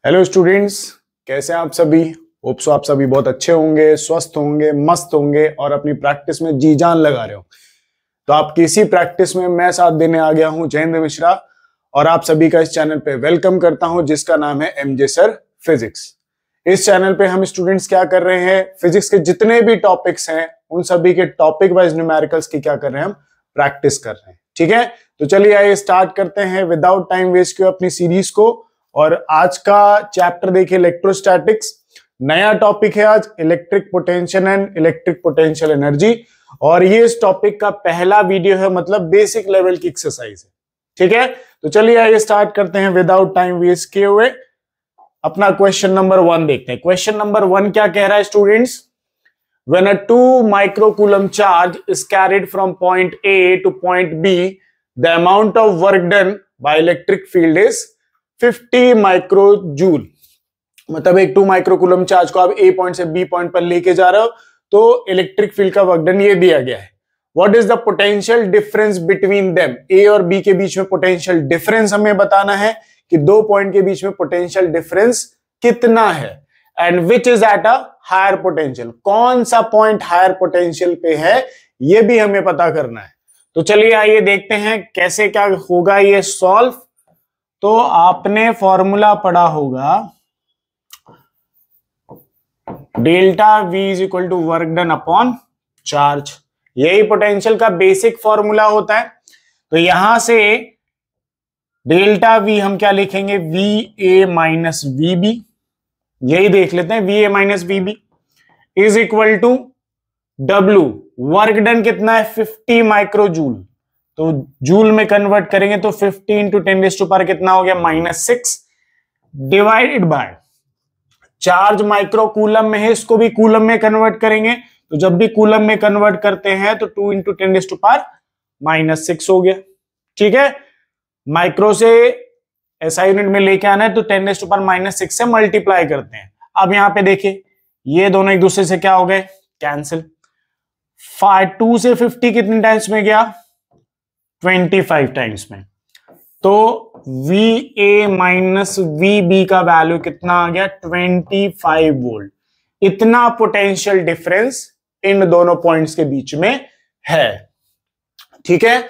Hello students, कैसे हैं आप सभी। होप सो आप सभी बहुत अच्छे होंगे, स्वस्थ होंगे, मस्त होंगे और अपनी प्रैक्टिस में जी जान लगा रहे हो। तो आपकी इसी प्रैक्टिस में मैं साथ देने आ गया हूं, जयेंद्र मिश्रा, और आप सभी का इस चैनल पे वेलकम करता हूं जिसका नाम है एमजे सर फिजिक्स। इस चैनल पे हम स्टूडेंट्स क्या कर रहे हैं, फिजिक्स के जितने भी टॉपिक्स हैं उन सभी के टॉपिक वाइज न्यूमेरिकल्स की क्या कर रहे हैं, हम प्रैक्टिस कर रहे हैं। ठीक है, तो चलिए आइए स्टार्ट करते हैं विदाउट टाइम वेस्ट किए अपनी सीरीज को। और आज का चैप्टर देखिए इलेक्ट्रोस्टैटिक्स, नया टॉपिक है आज, electric potential and electric potential energy. और ये इस टॉपिक का पहला वीडियो है, मतलब बेसिक लेवल की एक्सरसाइज है। ठीक है, तो चलिए आइए स्टार्ट करते हैं विदाउट टाइम वेस्ट किए हुए। अपना क्वेश्चन नंबर 1 देखते हैं। क्वेश्चन नंबर 1 क्या कह रहा है students? When a 2 microcoulomb charge is carried from point A to point B, the amount of work done by electric field is 50 माइक्रोजूल। मतलब एक 2 माइक्रोकूलम चार्ज को आप A पॉइंट से B पॉइंट पर लेके जा रहे हो, तो इलेक्ट्रिक फील्ड का वर्क डन ये दिया गया है। What is the potential difference between them? A और B के बीच में पोटेंशियल डिफरेंस हमें बताना है कि दो पॉइंट के बीच में पोटेंशियल डिफरेंस कितना है। And which is at a higher potential, कौन सा पॉइंट हायर पोटेंशियल पे है ये भी हमें पता करना है। तो चलिए आइए देखते हैं कैसे क्या होगा ये सॉल्व। तो आपने फॉर्मूला पढ़ा होगा delta V is equal to work done upon charge, यही पोटेंशियल का बेसिक फॉर्मूला होता है। तो यहां से डेल्टा V हम क्या लिखेंगे, VA माइनस VB, यही देख लेते हैं, VA minus VB is equal to W, work done कितना है 50 माइक्रोजूल, तो जूल में कन्वर्ट करेंगे तो 50 इंटू 10 रेज़ टू पावर कितना हो गया -6, डिवाइडेड बाय चार्ज माइक्रोकूलम में है, इसको भी कूलम में कन्वर्ट करेंगे, तो जब भी कूलम में कन्वर्ट करते हैं तो 2 इंटू 10 रेज़ टू पावर -6 हो गया। ठीक है, माइक्रो से ऐसा यूनिट में लेके आना है तो 10 रेज़ टू पावर -6 से मल्टीप्लाई करते हैं। अब यहां पे देखिए ये दोनों एक दूसरे से क्या हो गए, कैंसिल। 2 से 50 कितने टाइम्स में गया, 25 टाइम्स में, तो VA माइनस VB का वैल्यू कितना आ गया, 25 वोल्ट। इतना पोटेंशियल डिफरेंस इन दोनों पॉइंट्स के बीच में है। ठीक है,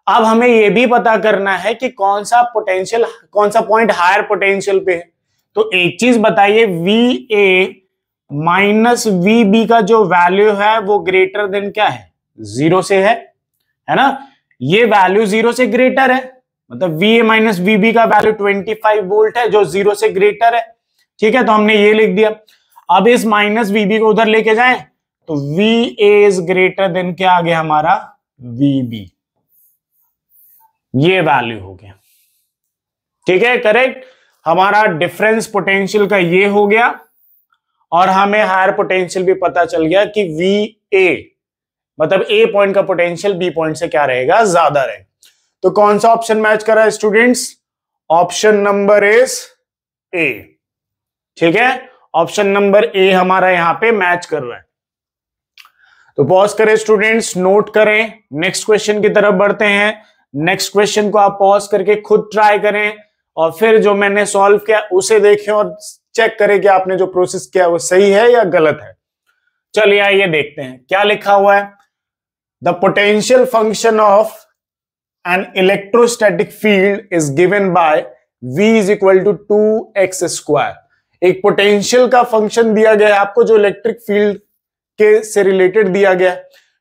अब हमें यह भी पता करना है कि कौन सा पॉइंट हायर पोटेंशियल पे है। तो एक चीज बताइए, VA माइनस VB का जो वैल्यू है वो ग्रेटर देन क्या है, 0 से है ना। ये वैल्यू 0 से ग्रेटर है, मतलब VA माइनस VB का वैल्यू 25 वोल्ट है जो 0 से ग्रेटर है। ठीक है, तो हमने ये लिख दिया। अब इस माइनस VB को उधर लेके जाएं तो VA इज ग्रेटर देन क्या आ गया हमारा, VB, ये वैल्यू हो गया। ठीक है, करेक्ट, हमारा डिफरेंस पोटेंशियल का ये हो गया और हमें हायर पोटेंशियल भी पता चल गया कि VA मतलब A पॉइंट का पोटेंशियल B पॉइंट से क्या रहेगा, ज्यादा रहेगा। तो कौन सा ऑप्शन मैच कर रहा है students? Option number is A। ठीक है, ऑप्शन नंबर A हमारा यहां पे मैच कर रहा है। तो पॉज करें स्टूडेंट्स, नोट करें, नेक्स्ट क्वेश्चन की तरफ बढ़ते हैं। नेक्स्ट क्वेश्चन को आप पॉज करके खुद ट्राई करें और फिर जो मैंने सॉल्व किया उसे देखें और चेक करें कि आपने जो प्रोसेस किया वो सही है या गलत है। चलिए आइए देखते हैं क्या लिखा हुआ है। The potential function of an electrostatic field is given by V is equal to 2x²। एक पोटेंशियल का फंक्शन दिया गया है आपको जो इलेक्ट्रिक फील्ड के से रिलेटेड दिया गया।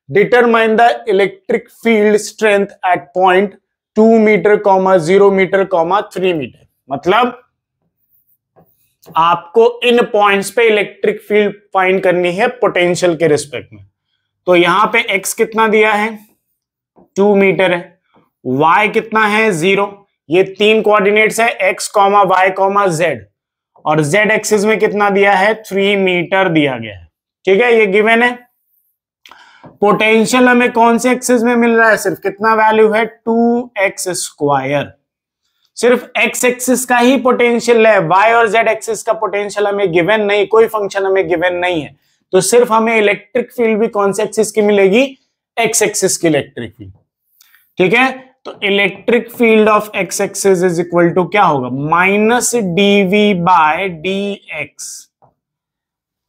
Determine the electric field strength at point 2 metre, 0 metre, 3 metre. मतलब आपको इन पॉइंट्स पे इलेक्ट्रिक फील्ड फाइंड करनी है पोटेंशियल के रिस्पेक्ट में। तो यहां पे x कितना दिया है, 2 मीटर है, y कितना है 0, ये 3 कोऑर्डिनेट्स है x, y, z, और z एक्सिस में कितना दिया है, 3 मीटर दिया गया है। ठीक है, ये गिवन है। पोटेंशियल हमें कौन से एक्सिस में मिल रहा है, सिर्फ कितना वैल्यू है, 2x²। सिर्फ x एक्सिस का ही पोटेंशियल है, y और z एक्सिस का पोटेंशियल हमें गिवन नहीं, कोई फंक्शन हमें गिवन नहीं है। तो सिर्फ हमें इलेक्ट्रिक फील्ड भी कौन से एक्सिस की मिलेगी, x एक्सिस की इलेक्ट्रिक फील्ड। ठीक है, तो electric field of x axis is equal to क्या होगा, minus dv by d x.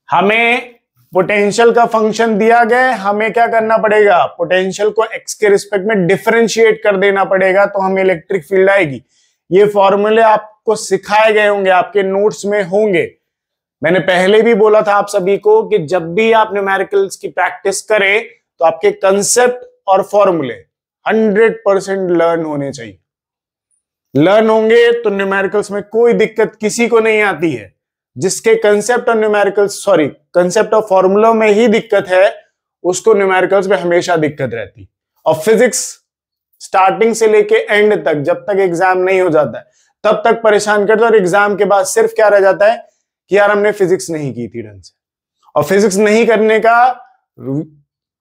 हमें पोटेंशियल का फंक्शन दिया गया, हमें क्या करना पड़ेगा, पोटेंशियल को एक्स के रिस्पेक्ट में डिफरेंशिएट कर देना पड़ेगा, तो हमें इलेक्ट्रिक फील्ड आएगी। ये फॉर्मूले आपको सिखाए गए होंगे, आपके नोट्स में होंगे। मैंने पहले भी बोला था आप सभी को कि जब भी आप न्यूमेरिकल्स की प्रैक्टिस करें तो आपके कंसेप्ट और फॉर्मूले 100% लर्न होने चाहिए। लर्न होंगे तो न्यूमेरिकल्स में कोई दिक्कत किसी को नहीं आती है। जिसके कंसेप्ट और न्यूमेरिकल्स कंसेप्ट और फॉर्मूला में ही दिक्कत है, उसको न्यूमेरिकल्स में हमेशा दिक्कत रहती। और फिजिक्स स्टार्टिंग से लेके एंड तक, जब तक एग्जाम नहीं हो जाता है तब तक परेशान करता है, और एग्जाम के बाद सिर्फ क्या रह जाता है कि यार हमने फिजिक्स नहीं की थी ढंग से। और फिजिक्स नहीं करने का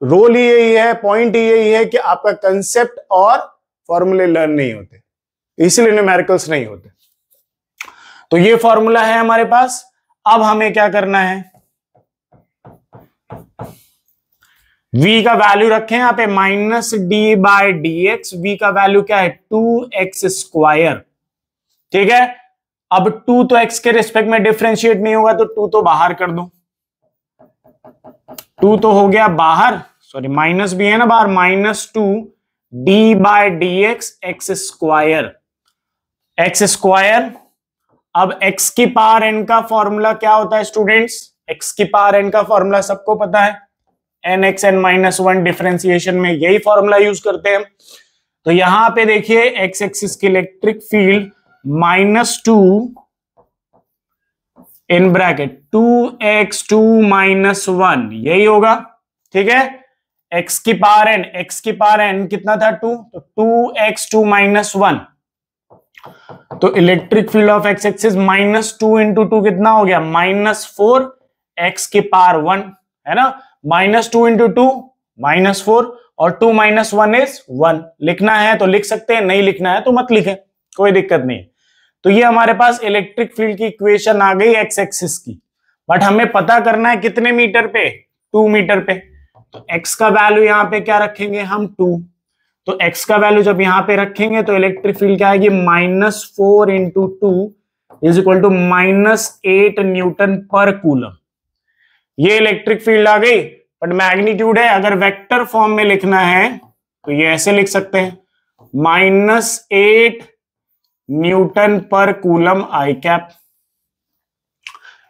रोल ही यही है, पॉइंट ही यही है कि आपका कंसेप्ट और फॉर्मूले लर्न नहीं होते, इसलिए न्यूमेरिकल्स नहीं होते। तो ये फॉर्मूला है हमारे पास। अब हमें क्या करना है, v का वैल्यू रखें यहां पे minus d by d x. v का वैल्यू क्या है, 2x²। ठीक है, अब 2 तो x के रिस्पेक्ट में डिफरेंशिएट नहीं होगा, तो 2 तो बाहर कर दो। 2 तो हो गया बाहर, सॉरी माइनस भी है ना बाहर, -2 D by d x x²। x²। अब x की पावर n का फॉर्मूला क्या होता है स्टूडेंट्स, x की पावर n का फॉर्मूला सबको पता है, nxn-1 डिफरेंशिएशन में यही फॉर्मूला यूज करते हैं। तो यहां पे देखिए x एक्सिस की electric field -2 in bracket 2x2 -1 यही होगा। ठीक है, x की पावर n कितना था 2, तो 2x2 -1। तो electric field of x axis -2 × 2 कितना हो गया, -4 x की पावर 1 है ना, -2 × 2 -4 और 2 - 1 इज 1। लिखना है तो लिख सकते हैं, नहीं लिखना है तो मत लिखें, कोई दिक्कत नहीं। तो ये हमारे पास इलेक्ट्रिक फील्ड की इक्वेशन आ गई एक्स एक्सिस की। बट हमें पता करना है कितने मीटर पे, 2 मीटर पे। तो x का वैल्यू यहां पे क्या रखेंगे हम, 2। तो x का वैल्यू जब यहां पे रखेंगे तो इलेक्ट्रिक फील्ड क्या आएगी, -4 × 2 is equal to -8 Newton per coulomb. ये इलेक्ट्रिक फील्ड आ गई, बट मैग्नीट्यूड है। अगर वेक्टर फॉर्म में लिखना है तो ये ऐसे लिख सकते हैं, -8 न्यूटन पर कूलम आई कैप,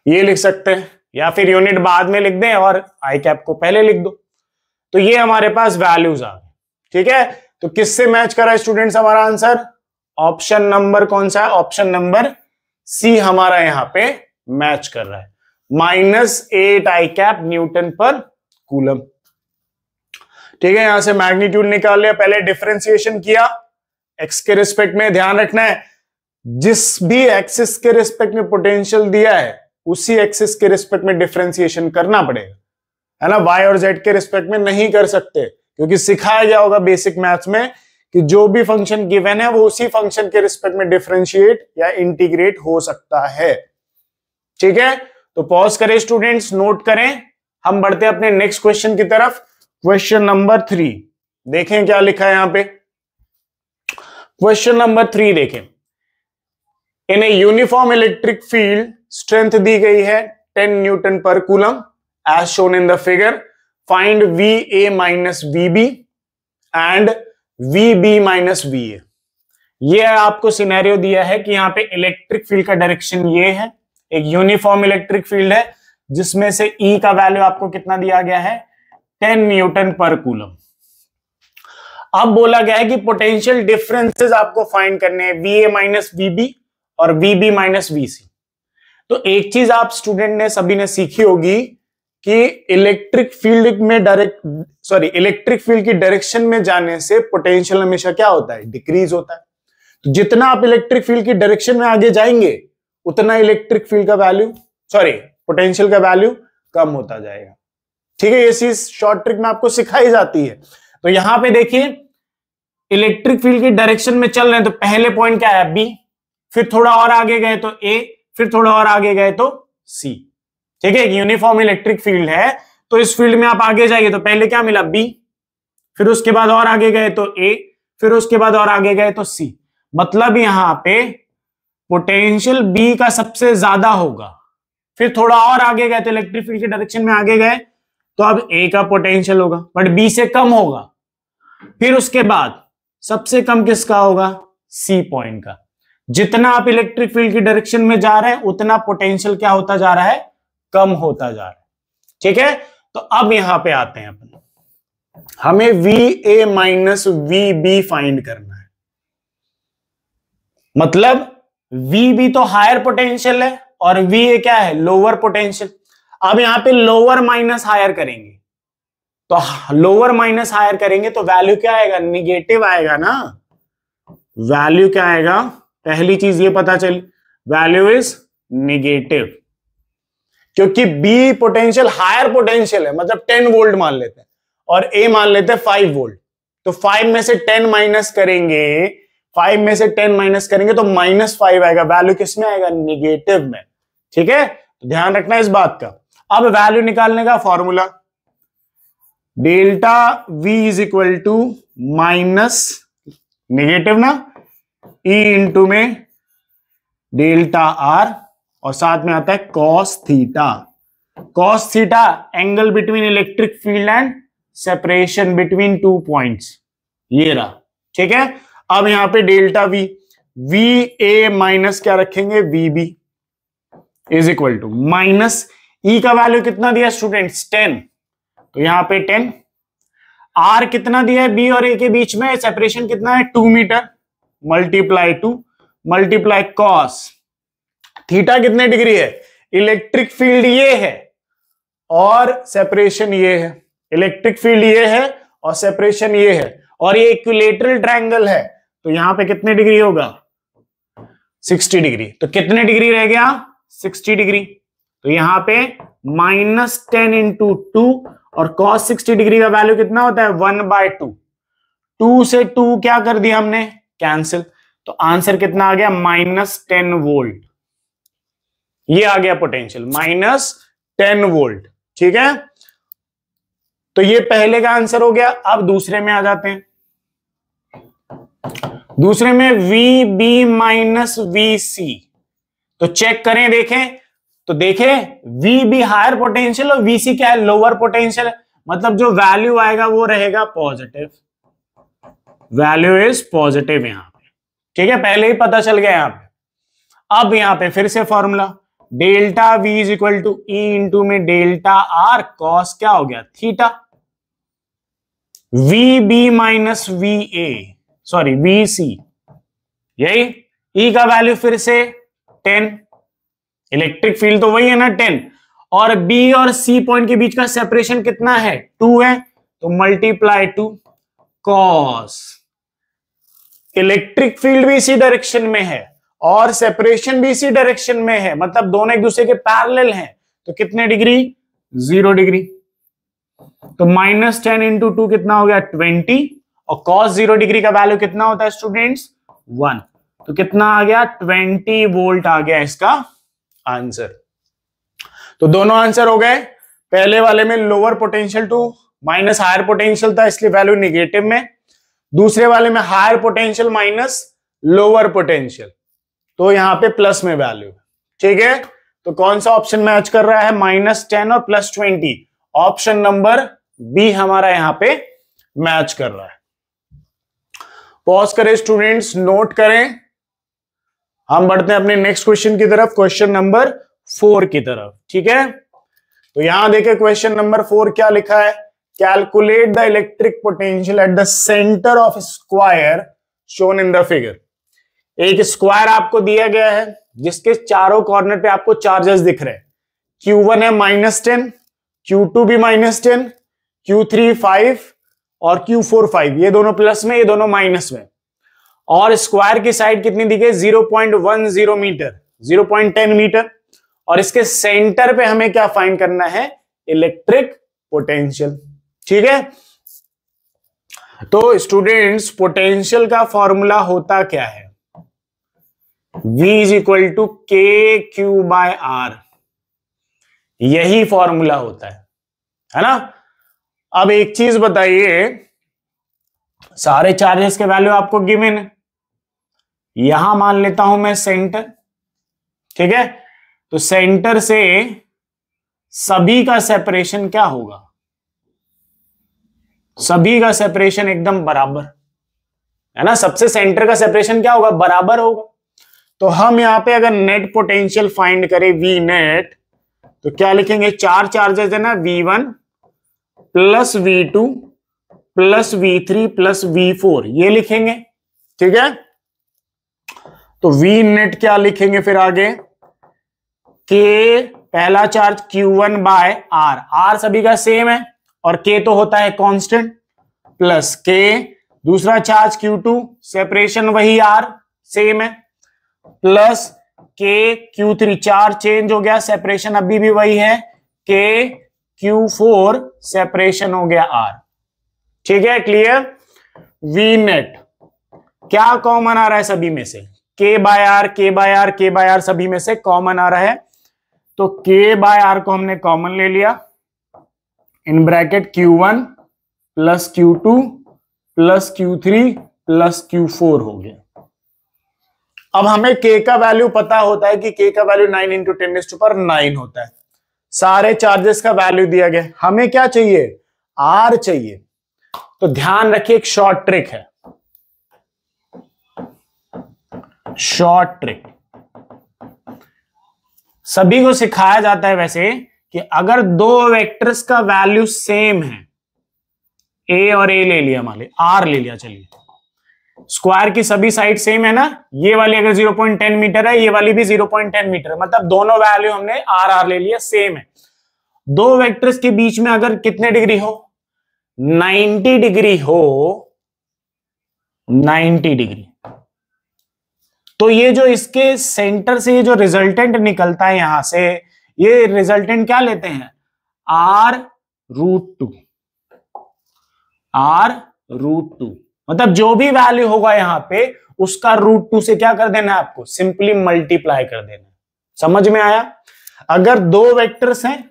ये लिख सकते हैं, या फिर यूनिट बाद में लिख दें और आई कैप को पहले लिख दो। तो ये हमारे पास वैल्यूज आ गए। ठीक है, तो किससे मैच करा है स्टूडेंट्स हमारा आंसर, ऑप्शन नंबर कौन सा है, ऑप्शन नंबर सी हमारा यहां पे मैच कर रहा है, -8 आई कैप न्यूटन पर कूलम। ठीक है, यहां से मैग्नीट्यूड निकाल लिया, पहले डिफरेंशिएशन किया एक्स के रिस्पेक्ट में। ध्यान रखना है, जिस भी एक्सिस के रिस्पेक्ट में पोटेंशियल दिया है उसी एक्सिस के रिस्पेक्ट में डिफरेंशिएशन करना पड़ेगा, है ना। वाई और जेड के रिस्पेक्ट में नहीं कर सकते, क्योंकि सिखाया गया होगा बेसिक मैथ्स में कि जो भी फंक्शन गिवन है वो उसी फंक्शन के रिस्पेक्ट में डिफरेंशिएट या इंटीग्रेट हो सकता है। ठीक है, तो पॉज करें स्टूडेंट्स, नोट करें। हम बढ़ते हैं अपने नेक्स्ट क्वेश्चन की तरफ। क्वेश्चन नंबर 3 देखें क्या लिखा है यहां पे। क्वेश्चन नंबर 3 देखें, in a uniform electric field strength दी गई है 10 newton per coulomb as shown in the figure, find VA minus VB and VB minus VA। ये आपको सिनेरियो दिया है कि यहां पे इलेक्ट्रिक फील्ड का डायरेक्शन ये है, एक यूनिफॉर्म इलेक्ट्रिक फील्ड है जिसमें से E का वैल्यू आपको कितना दिया गया है, 10 न्यूटन पर कूलम। अब बोला गया है कि पोटेंशियल डिफरेंसेस आपको फाइंड करने हैं, VA माइनस VB और VB माइनस VC। तो एक चीज आप स्टूडेंट ने सभी ने सीखी होगी कि इलेक्ट्रिक फील्ड की डायरेक्शन में जाने से पोटेंशियल हमेशा क्या होता है, डिक्रीज होता है। तो जितना आप इलेक्ट्रिक फील्ड की डायरेक्शन में आगे जाएंगे उतना इलेक्ट्रिक फील्ड का वैल्यू पोटेंशियल का वैल्यू कम होता जाएगा। ठीक है, ये चीज शॉर्ट ट्रिक में आपको सिखाई जाती है। तो यहां पे देखिए इलेक्ट्रिक फील्ड की डायरेक्शन में चल रहे हैं, तो पहले पॉइंट क्या है B, फिर थोड़ा और आगे गए तो A, फिर थोड़ा और आगे गए तो C। ठीक है, यूनिफॉर्म इलेक्ट्रिक फील्ड है, तो इस फील्ड में आप आगे जाइए तो पहले क्या मिला B, फिर उसके बाद और आगे गए तो A, फिर उसके बाद और आगे गए तो C, मतलब यहां पे पोटेंशियल B का सबसे ज्यादा होगा। फिर थोड़ा और आगे गए तो इलेक्ट्रिक फील्ड के डायरेक्शन में आगे गए तो अब A का पोटेंशियल होगा बट B से कम होगा। फिर उसके बाद सबसे कम किसका होगा? C पॉइंट का। जितना आप इलेक्ट्रिक फील्ड की डायरेक्शन में जा रहे हैं उतना पोटेंशियल क्या होता जा रहा है? कम होता जा रहा है। ठीक है, तो अब यहां पे आते हैं अपन, हमें VA माइनस VB फाइंड करना है। मतलब VB तो हायर पोटेंशियल है और VA क्या है? Lower potential. अब यहां पे लोअर माइनस हायर करेंगे तो लोअर माइनस हायर करेंगे तो वैल्यू क्या आएगा? निगेटिव आएगा ना। वैल्यू क्या आएगा? पहली चीज ये पता चली, वैल्यू इज निगेटिव, क्योंकि B पोटेंशियल हायर पोटेंशियल है, मतलब 10 वोल्ट मान लेते हैं और A मान लेते हैं 5 वोल्ट। तो 5 में से 10 माइनस करेंगे, 5 में से 10 माइनस करेंगे तो -5 आएगा। वैल्यू किस में आएगा? निगेटिव में। ठीक है, तो ध्यान रखना इस बात का। अब वैल्यू निकालने का formula, delta V is equal to minus negative ना E इंटू में डेल्टा R और साथ में आता है cos theta. Cos theta angle between electric field and separation between 2 points, ये रहा। ठीक है, अब यहां पे डेल्टा V, VA माइनस क्या रखेंगे? VB is equal to minus E का वैल्यू कितना दिया स्टूडेंट्स? 10, तो यहां पे 10। R कितना दिया है B और A के बीच में? सेपरेशन कितना है? 2 metre, multiply 2 multiply cos theta कितने डिग्री है? इलेक्ट्रिक फील्ड ये है और सेपरेशन ये है। इलेक्ट्रिक फील्ड ये है और सेपरेशन ये है और ये इक्विलैटरल ट्रायंगल है, तो यहां पे कितने डिग्री होगा? 60 डिग्री। तो कितने डिग्री रह गया? 60 डिग्री। तो यहां पे -10 इंटू 2 और cos 60 डिग्री का वैल्यू कितना होता है? 1/2। 2 से 2 क्या कर दिया हमने? कैंसिल। तो आंसर कितना आ गया? -10 वोल्ट। ये आ गया पोटेंशियल -10 वोल्ट। ठीक है, तो ये पहले का आंसर हो गया। अब दूसरे में आ जाते हैं। दूसरे में VB माइनस VC, तो चेक करें, देखें तो देखें VB हायर पोटेंशियल और VC क्या है? Lower potential. मतलब जो वैल्यू आएगा वो रहेगा पॉजिटिव। वैल्यू इज पॉजिटिव यहां पे। ठीक है, पहले ही पता चल गया यहां पे। अब यहां पे फिर से formula, delta V is equal to E into में डेल्टा R कॉस क्या हो गया? Theta. VB minus VA, sorry VC, यही। E का वैल्यू फिर से 10, इलेक्ट्रिक फील्ड तो वही है ना 10, और B और C पॉइंट के बीच का सेपरेशन कितना है? 2 है, तो मल्टीप्लाई 2 कॉस, इलेक्ट्रिक फील्ड भी इसी डायरेक्शन में है और सेपरेशन भी इसी डायरेक्शन में है, मतलब दोनों एक दूसरे के पैरेलल हैं, तो कितने डिग्री? 0 डिग्री। तो -10 इंटू 2 कितना हो गया? 20, और cos 0 डिग्री का वैल्यू कितना होता है स्टूडेंट्स? 1। तो कितना आ गया? 20 वोल्ट आ गया इसका आंसर। तो दोनों आंसर हो गए। पहले वाले में lower potential to minus higher potential था, इसलिए वैल्यू निगेटिव में। दूसरे वाले में higher potential minus lower potential, तो यहां पे प्लस में वैल्यू। ठीक है, तो कौन सा ऑप्शन मैच कर रहा है? -10 और +20। ऑप्शन नंबर बी हमारा यहां पे मैच कर रहा है। पॉज करें स्टूडेंट्स, नोट करें। हम बढ़ते हैं अपने नेक्स्ट क्वेश्चन की तरफ, क्वेश्चन नंबर 4 की तरफ। ठीक है, तो यहां देखें क्वेश्चन नंबर 4 क्या लिखा है? Calculate the electric potential at the centre of square shown in the figure. एक स्क्वायर आपको दिया गया है जिसके चारों कॉर्नर पे आपको चार्जेस दिख रहे हैं। Q1 है -10, Q2 भी -10, Q3 5 और Q4 5। ये दोनों प्लस में, ये दोनों माइनस में। और स्क्वायर की साइड कितनी दी गई? 0.10 मीटर, 0.10 मीटर। और इसके सेंटर पे हमें क्या फाइंड करना है? Electric potential. ठीक है, तो स्टूडेंट्स पोटेंशियल का फॉर्मूला होता क्या है? V is equal to KQ/R, यही फॉर्मूला होता है ना। अब एक चीज बताइए, सारे चार्जेस के वैल्यू आपको गिवन है। यहां मान लेता हूं मैं सेंटर, ठीक है। तो सेंटर से सभी का सेपरेशन क्या होगा, सभी का सेपरेशन एकदम बराबर है ना, सबसे सेंटर का सेपरेशन क्या होगा, बराबर होगा। तो हम यहां पे अगर नेट पोटेंशियल फाइंड करें वी नेट, तो क्या लिखेंगे, चार चार्जेस है ना, V1 plus V2 plus V3 plus V4, ये लिखेंगे, ठीक है। तो वी नेट क्या लिखेंगे फिर आगे, के पहला charge Q1 by R, R सभी का सेम है और K तो होता है कांस्टेंट, प्लस K दूसरा चार्ज Q2, सेपरेशन वही R सेम है, प्लस K Q3, चार चेंज हो गया, सेपरेशन अभी भी वही है, K Q4 सेपरेशन हो गया R, ठीक है, क्लियर। वी नेट क्या कॉमन आ रहा है सभी में से, K by R, K by R, K by R सभी में से कॉमन आ रहा है, तो K बाय R को हमने कॉमन ले लिया, in bracket Q1 plus Q2 plus Q3 plus Q4 हो गया। अब हमें K का वैल्यू पता होता है कि K का वैल्यू 9 इंटू 10⁹ होता है, सारे चार्जेस का वैल्यू दिया गया, हमें क्या चाहिए, R चाहिए। तो ध्यान रखिए एक शॉर्ट ट्रिक है, शॉर्ट ट्रिक सभी को सिखाया जाता है वैसे, कि अगर दो वेक्टर्स का वैल्यू सेम है, A और A ले लिया, मान ली R ले लिया, चलिए स्क्वायर की सभी साइड सेम है ना, ये वाली अगर 0.10 मीटर है, ये वाली भी 0.10 मीटर है, मतलब दोनों वैल्यू हमने R ले लिया, सेम है। दो वेक्टर्स के बीच में अगर कितने डिग्री हो, 90 डिग्री हो, 90 डिग्री, तो ये जो इसके सेंटर से ये जो रिजल्टेंट निकलता है यहां से, ये रिजल्टेंट क्या लेते हैं, R√2, R√2, मतलब जो भी वैल्यू होगा यहां पे उसका √2 से क्या कर देना है आपको, सिंपली मल्टीप्लाई कर देना। समझ में आया। अगर दो वेक्टर्स हैं,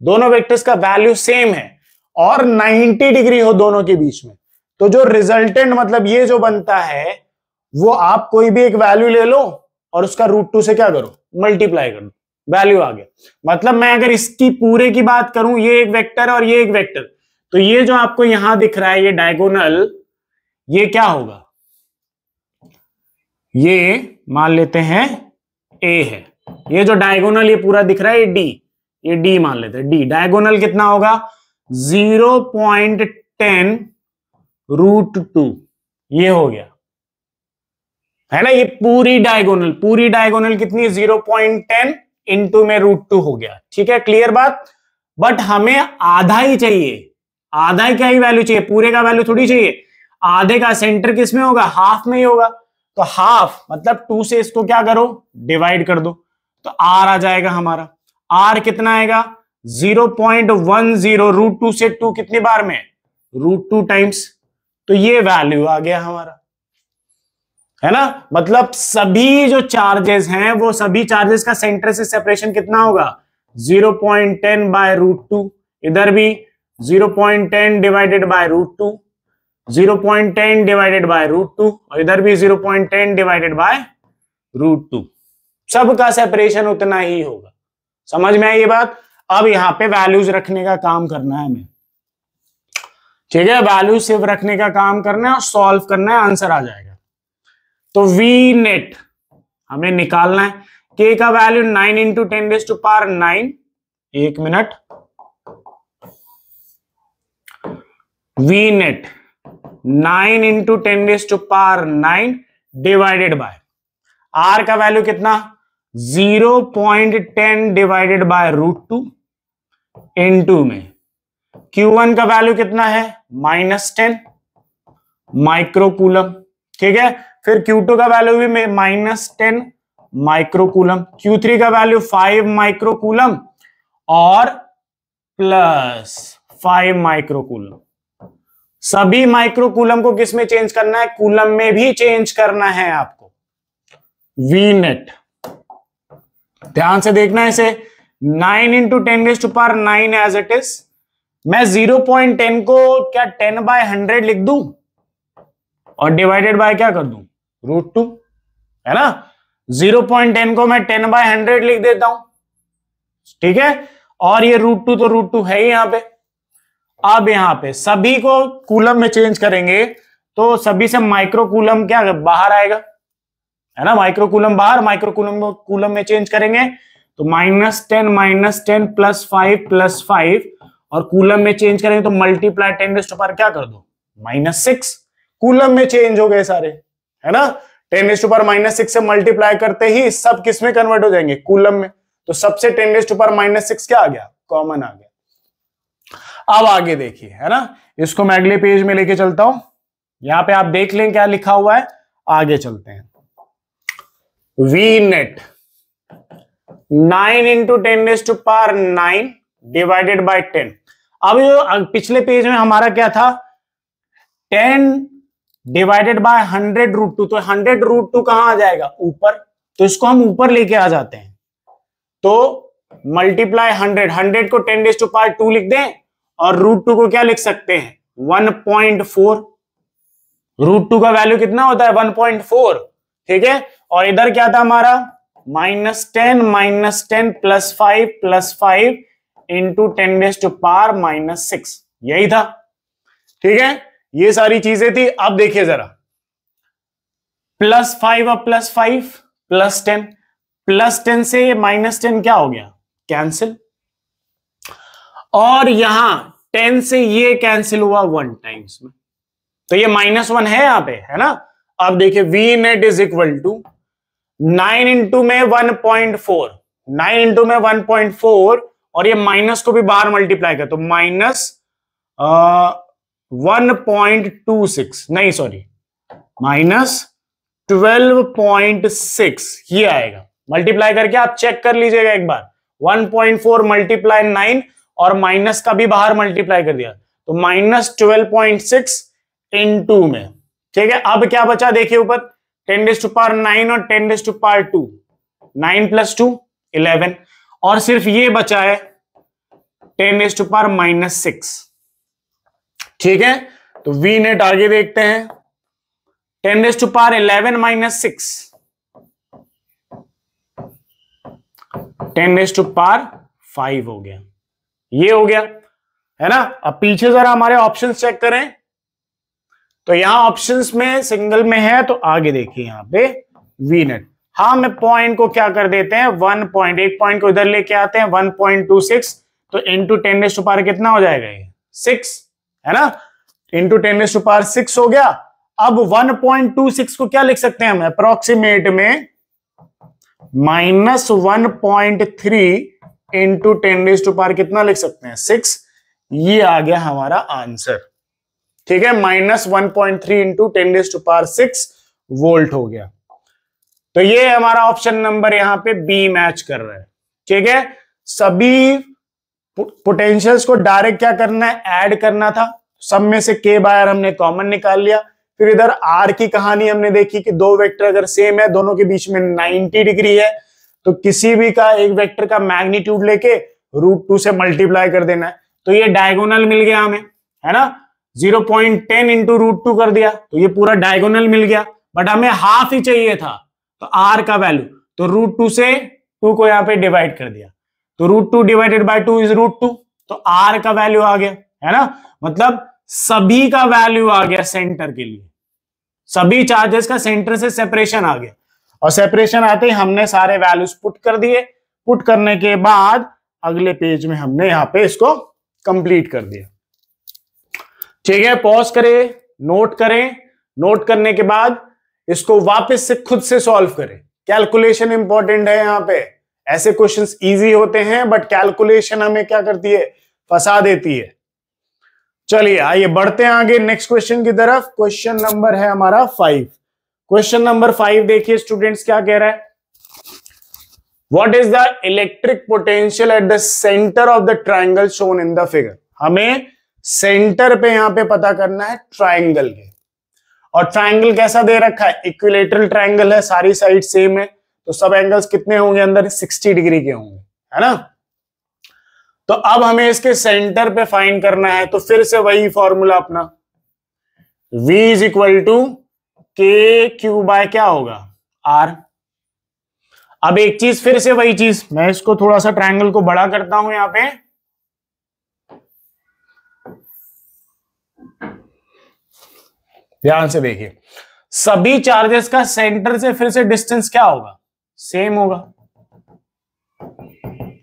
दोनों वेक्टर्स का वैल्यू सेम है और 90 डिग्री हो दोनों के बीच में, तो जो रिजल्टेंट मतलब ये जो बनता है, वो आप कोई भी एक वैल्यू ले लो और उसका √2 से क्या करो, मल्टीप्लाई कर दो, वैल्यू आ गया। मतलब मैं अगर इसकी पूरे की बात करूं, ये एक वेक्टर और ये एक वेक्टर, तो ये जो आपको यहां दिख रहा है ये डायगोनल, ये क्या होगा, ये मान लेते हैं A है, ये जो डायगोनल ये पूरा दिख रहा है ये D, ये D मान लेते हैं, D डायगोनल कितना होगा 0.10√2, ये हो गया है ना, ये पूरी डायगोनल कितनी 0.10 इंटू में √2 हो गया, ठीक है, क्लियर बात। बट हमें आधा ही चाहिए, आधा का ही वैल्यू चाहिए, पूरे का वैल्यू थोड़ी चाहिए, आधे का सेंटर किस में होगा, हाफ में ही होगा, तो हाफ मतलब 2 से इसको क्या करो, डिवाइड कर दो, तो R आ जाएगा हमारा। R कितना आएगा 0.10, √2 से 2 कितनी बार में, √2 टाइम्स, तो ये वैल्यू आ गया हमारा, है ना। मतलब सभी जो चार्जेस हैं वो सभी चार्जेस का सेंटर से सेपरेशन कितना होगा 0.10 बाय √2, इधर भी 0.10 डिवाइडेड बाय √2, 0.10 डिवाइडेड बाय √2 और इधर भी 0.10 डिवाइडेड बाय √2, सबका सेपरेशन उतना ही होगा। समझ में आई ये बात। अब यहां पे वैल्यूज रखने का काम करना है हमें, ठीक है, वैल्यू सिर्फ रखने का काम करना है और सॉल्व करना है, आंसर आ जाएगा। तो वी नेट हमें निकालना है, K का वैल्यू 9 इंटू 10⁹, एक minute, V net 9 into 10⁹ divided by R का वैल्यू कितना 0.10 डिवाइडेड बाय √2 इंटू में Q1 का वैल्यू कितना है -10 माइक्रोकूलम, ठीक है, फिर Q2 का वैल्यू भी -10 माइक्रोकूलम, Q3 का वैल्यू 5 माइक्रोकूलम और +5 माइक्रोकूलम। सभी माइक्रोकूलम को किस में चेंज करना है, कूलम में भी चेंज करना है आपको। वी नेट ध्यान से देखना है इसे, 9 इंटू 10⁹ एज इट इज, मैं 0.10 को क्या 10/100 लिख दूं, और डिवाइडेड बाय क्या कर दूं, √2, है ना। 0.10 को मैं 10/100 लिख देता हूं, ठीक है। और ये √2 तो √2 है ही यहां पे। अब यहां पे सभी को कूलम में चेंज करेंगे तो सभी से माइक्रो कूलम क्या बाहर आएगा, है ना। माइक्रो कूलम बाहर, माइक्रो कूलम को कूलम में चेंज करेंगे तो -10 +5 +5 और कूलम में चेंज करेंगे तो मल्टीप्लाई 10⁻⁻⁴ क्या कर दो, -6। कूलम में चेंज हो गए सारे, है ना। 10⁻⁻⁶ से मल्टीप्लाई करते ही सब किस में कन्वर्ट हो जाएंगे, कूलम में। तो सबसे 10⁻⁻6 क्या आ गया, कॉमन आ गया। अब आगे देखिए, है ना, इसको मैं अगले पेज में लेके चलता हूं। यहां पे आप देख लें क्या लिखा हुआ है, आगे चलते हैं। V net 9 × 10⁹ divided by 10। अब जो पिछले पेज में हमारा क्या था, 10 डिवाइडेड बाय 100√2, तो 100√2 कहां आ जाएगा, ऊपर। तो इसको हम ऊपर लेके आ जाते हैं, तो मल्टीप्लाई 100 को 10⁻² लिख दें और √2 को क्या लिख सकते हैं, 1.4। √2 का वैल्यू कितना होता है, 1.4, ठीक है। और इधर क्या था हमारा, -10 +5 +5 × 10⁻⁻⁶, यही था, ठीक है। ये सारी चीजें थी। अब देखिए जरा, +5 अब +5 +10, +10 से -10 क्या हो गया, कैंसिल। और यहां 10 से ये कैंसिल हुआ 1 टाइम्स में, तो ये -1 है यहां पे, है ना। अब देखिए V net is equal to 9 × में 1.4, 9 × में 1.4 और ये माइनस को भी बाहर मल्टीप्लाई कर तो -1.26, नहीं सॉरी -12.6 ये आएगा। मल्टीप्लाई करके आप चेक कर लीजिएगा एक बार, 1.4 × 9 और माइनस का भी बाहर मल्टीप्लाई कर दिया तो -12.6 × में, ठीक है। अब क्या बचा देखिए ऊपर, 10⁻⁹ और 10⁻², 9 + 2 11, और सिर्फ ये बचा है 10⁻⁻⁶, ठीक है। तो वी नेट आगे देखते हैं, 10⁻11 - 6, 10⁻5 हो गया, ये हो गया, है ना। अब पीछे जरा हमारे ऑप्शंस चेक करें, तो यहां ऑप्शंस में सिंगल में है, तो आगे देखिए यहां पे वी नेट। हाँ, मैं पॉइंट को क्या कर देते हैं, 1 पॉइंट को इधर लेके आते हैं, 1.26, तो इंटू 10⁻⁻⁴ कितना हो जाएगा, ये 6, है ना। इंटू 10⁻⁶ हो गया। अब 1.26 को क्या लिख सकते हैं हम, अप्रोक्सीमेट में -1.3 इंटू 10⁻⁻ कितना लिख सकते हैं, 6। ये आ गया हमारा आंसर, ठीक है। -1.3 इंटू 10⁻⁶ वोल्ट हो गया। तो ये हमारा ऑप्शन नंबर यहां पे बी मैच कर रहा है, ठीक है। सभी पोटेंशियल्स को डायरेक्ट क्या करना है, ऐड करना था। सब में से k बार हमने कॉमन निकाल लिया। फिर इधर r की कहानी हमने देखी कि दो वेक्टर अगर सेम है, दोनों के बीच में 90 डिग्री है, तो किसी भी का एक वेक्टर का मैग्नीट्यूड लेके √2 से मल्टीप्लाई कर देना है। तो ये डायगोनल मिल गया हमें, है ना। 0.10 इंटू √2 कर दिया तो ये पूरा डायगोनल मिल गया, बट हमें हाफ ही चाहिए था, तो r का वैल्यू, तो √2 से 2 को यहां पे डिवाइड कर दिया, तो √2 डिवाइडेड बाय 2 इज √2, तो r का वैल्यू आ गया, है ना। मतलब सभी का वैल्यू आ गया सेंटर के लिए, सभी चार्जेस का सेंटर से सेपरेशन आ गया, और सेपरेशन आते ही हमने सारे वैल्यूज पुट कर दिए। पुट करने के बाद अगले पेज में हमने यहां पे इसको कंप्लीट कर दिया, ठीक है। पॉज करें, नोट करें, नोट करने के बाद इसको वापस से खुद से सॉल्व करें। कैलकुलेशन इंपॉर्टेंट है यहां पे, ऐसे क्वेश्चंस इजी होते हैं बट कैलकुलेशन हमें क्या करती है, फंसा देती है। चलिए आइए बढ़ते हैं आगे नेक्स्ट क्वेश्चन की तरफ। क्वेश्चन नंबर है हमारा 5। क्वेश्चन नंबर 5 देखिए स्टूडेंट्स क्या कह रहा है, what is the electric potential at the centre of the triangle shown in the figure. हमें सेंटर पे यहां पे पता करना है ट्राइंगल के, और ट्राइंगल कैसा दे रखा है, इक्विलेटरल ट्राइंगल है, सारी साइड सेम है, तो सब एंगल्स कितने होंगे अंदर, 60 डिग्री के होंगे, है ना। तो अब हमें इसके सेंटर पे फाइंड करना है, तो फिर से वही फॉर्मूला अपना, v इज इक्वल टू के क्यू बाय क्या होगा आर। अब एक चीज फिर से वही चीज, मैं इसको थोड़ा सा ट्रायंगल को बड़ा करता हूं यहां पे, ध्यान से देखिए, सभी चार्जेस का सेंटर से फिर से डिस्टेंस क्या होगा, सेम होगा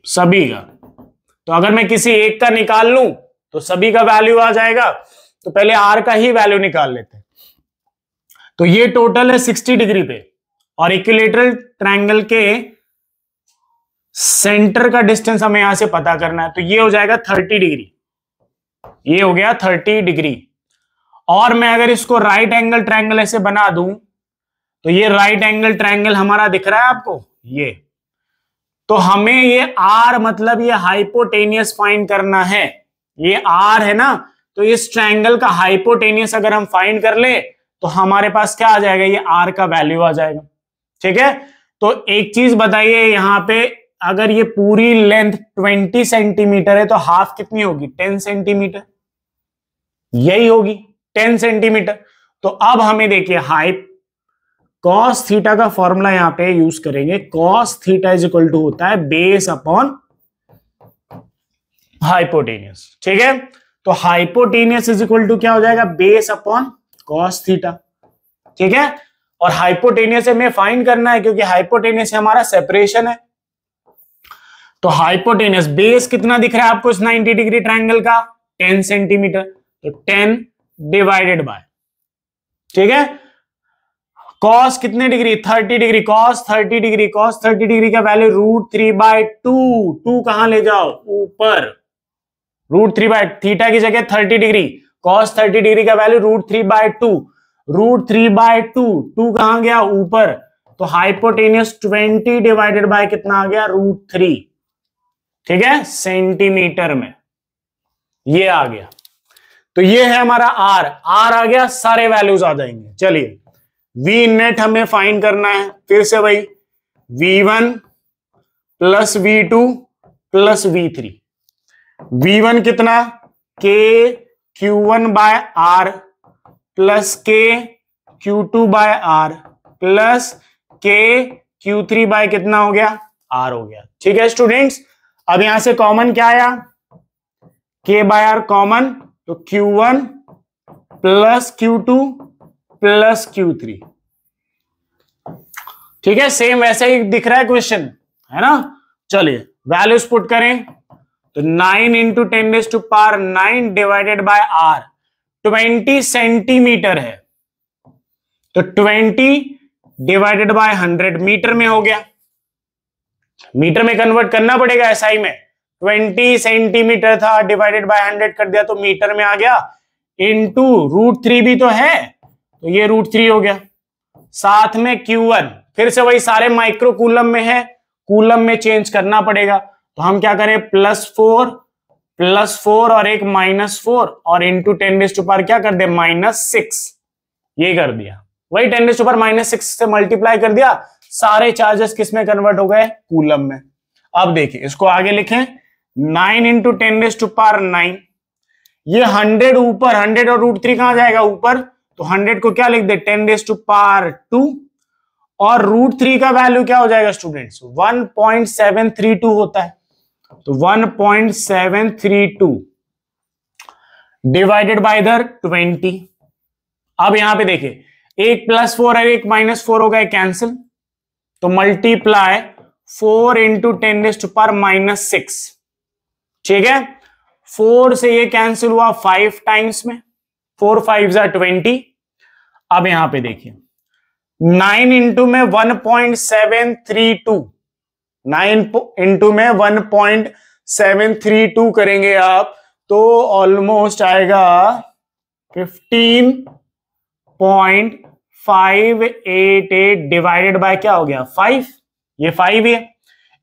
सभी का। तो अगर मैं किसी एक का निकाल लूं तो सभी का वैल्यू आ जाएगा, तो पहले आर का ही वैल्यू निकाल लेते हैं। तो ये टोटल है 60 डिग्री पे, और इक्विलेटरल ट्रायंगल के सेंटर का डिस्टेंस हमें यहां से पता करना है, तो ये हो जाएगा 30 डिग्री, ये हो गया 30 डिग्री। और मैं अगर इसको राइट एंगल ट्रायंगल ऐसे बना दूं, तो ये राइट एंगल ट्रायंगल हमारा दिख रहा है आपको, ये तो हमें ये आर मतलब ये हाइपोटेनियस फाइंड करना है, ये आर है ना, तो इस ट्रायंगल का हाइपोटेनियस अगर हम फाइंड कर ले तो हमारे पास क्या आ जाएगा, ये आर का वैल्यू आ जाएगा। ठीक है, तो एक चीज बताइए, यहां पे अगर ये पूरी लेंथ 20 सेंटीमीटर है तो हाफ कितनी होगी, 10 सेंटीमीटर, यही होगी 10 सेंटीमीटर। तो अब हमें देखिए हाइप कॉस थीटा का फॉर्मूला यहां पे यूज करेंगे, cos theta is equal to होता है बेस अपॉन हाइपोटेनियस। ठीक है, तो हाइपोटेनियस इज इक्वल टू क्या हो जाएगा, बेस अपॉन कॉस थीटा। ठीक है, और हाइपोटेनियस हमें फाइंड करना है क्योंकि हाइपोटेनियस हमारा सेपरेशन है। तो हाइपोटेनियस बेस कितना दिख रहा है आपको इस 90 डिग्री ट्रायंगल का, 10 सेंटीमीटर, तो 10 डिवाइडेड बाय, ठीक है, कॉस कितने degree, 30 degree, cos 30 degree, cos 30 degree का वैल्यू √3/2, 2 कहां ले जाओ ऊपर, √3/, थीटा की जगह 30 डिग्री, कॉस 30 डिग्री का वैल्यू √3/2, √3/2, 2 कहां गया ऊपर, तो हाइपोटेनियस 20 डिवाइडेड बाय कितना आ गया, √3, ठीक है, सेंटीमीटर में, ये आ गया। तो ये है हमारा आर आ गया, सारे वैल्यूज आ जाएंगे। चलिए वी नेट हमें फाइंड करना है, फिर से वही V1 plus V2 plus V3। V1 कितना, K Q1 by R plus K Q2 by R plus K Q3 by कितना हो गया, R हो गया। ठीक है स्टूडेंट्स, अब यहां से कॉमन क्या आया, K बाय R कॉमन, तो Q1 plus Q2 plus Q3। ठीक है, सेम वैसे ही दिख रहा है क्वेश्चन, है ना। चलिए वैल्यूज पुट करें, तो 9 into 10⁻⁹ divided by R 20 centimetre है, तो 20 डिवाइडेड बाय 100 मीटर में हो गया, मीटर में कन्वर्ट करना पड़ेगा एसआई में, 20 सेंटीमीटर था डिवाइडेड बाय 100 कर दिया तो मीटर में आ गया, इनटू √3 भी तो है, तो ये √3 हो गया, साथ में Q1 फिर से वही सारे माइक्रो कूलम में है, कूलम में चेंज करना पड़ेगा, तो हम क्या करें +4 और एक -4 और इंटू 10⁻⁴ क्या कर दे -6, ये कर दिया, वही 10⁻⁻6 से मल्टीप्लाई कर दिया, सारे चार्जेस किस में कन्वर्ट हो गए, कूलम में। अब देखिए इसको आगे लिखें, 9 इंटू 10⁻⁹, ये 100 ऊपर, 100 और √3 कहां जाएगा ऊपर, तो 100 को क्या लिख दे 10⁻², और √3 का वैल्यू क्या हो जाएगा स्टूडेंट्स, 1.732 होता है, तो 1.732 डिवाइडेड बाय इधर 20। अब यहां पे देखिए एक +4 है एक -4 हो गए कैंसिल, तो मल्टीप्लाई 4 इंटू 10⁻⁻6, ठीक है, 4 से ये कैंसिल हुआ 5 टाइम्स में, 4 5 20। अब यहां पे देखिए 9 इंटू में 1.732, 9 इंटू में 1.732 करेंगे आप, तो ऑलमोस्ट आएगा 15.588 डिवाइडेड बाय क्या हो गया 5, ये 5 है,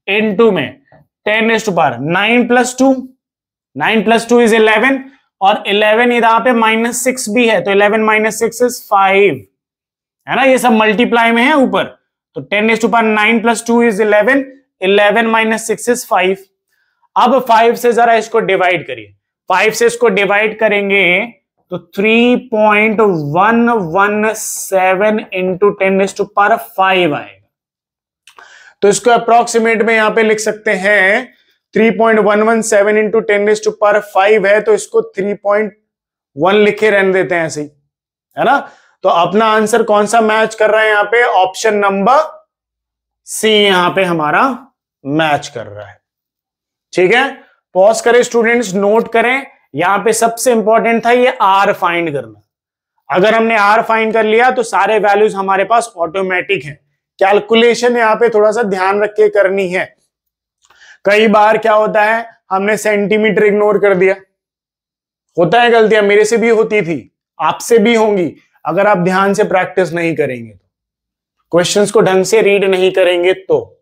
इंटू में 10⁻⁹ 9 + 2 इज 11, और 11 यहां पे -6 भी है, तो 11 - 6 इज 5, है ना, ये सब मल्टीप्लाई में है ऊपर, तो 10⁻⁹ 9 + 2 इज 11, 11 - 6 इज 5। अब 5 से जरा इसको डिवाइड करिए, 5 से इसको डिवाइड करेंगे तो 3.117 इंटू 10⁵ आएगा। तो इसको अप्रोक्सीमेट में यहां पे लिख सकते हैं 3.117 इंटू 10⁵ है, तो इसको 3.1 लिखे रहने देते हैं ऐसे ही, है ना। तो अपना आंसर कौन सा मैच कर रहा है यहां पे? ऑप्शन नंबर सी यहां पे हमारा मैच कर रहा है। ठीक है, पॉज करें स्टूडेंट्स, नोट करें। यहां पे सबसे इंपॉर्टेंट था ये आर फाइंड करना। अगर हमने आर फाइंड कर लिया तो सारे वैल्यूज हमारे पास ऑटोमेटिक हैं। कैलकुलेशन यहां पे थोड़ा सा ध्यान रख के करनी है। कई बार क्या होता है, हमने सेंटीमीटर इग्नोर कर दिया, होता है गलतियां, मेरे से भी होती थी, आपसे भी होंगी। अगर आप ध्यान से प्रैक्टिस नहीं करेंगे, तो क्वेश्चंस को ढंग से रीड नहीं करेंगे तो।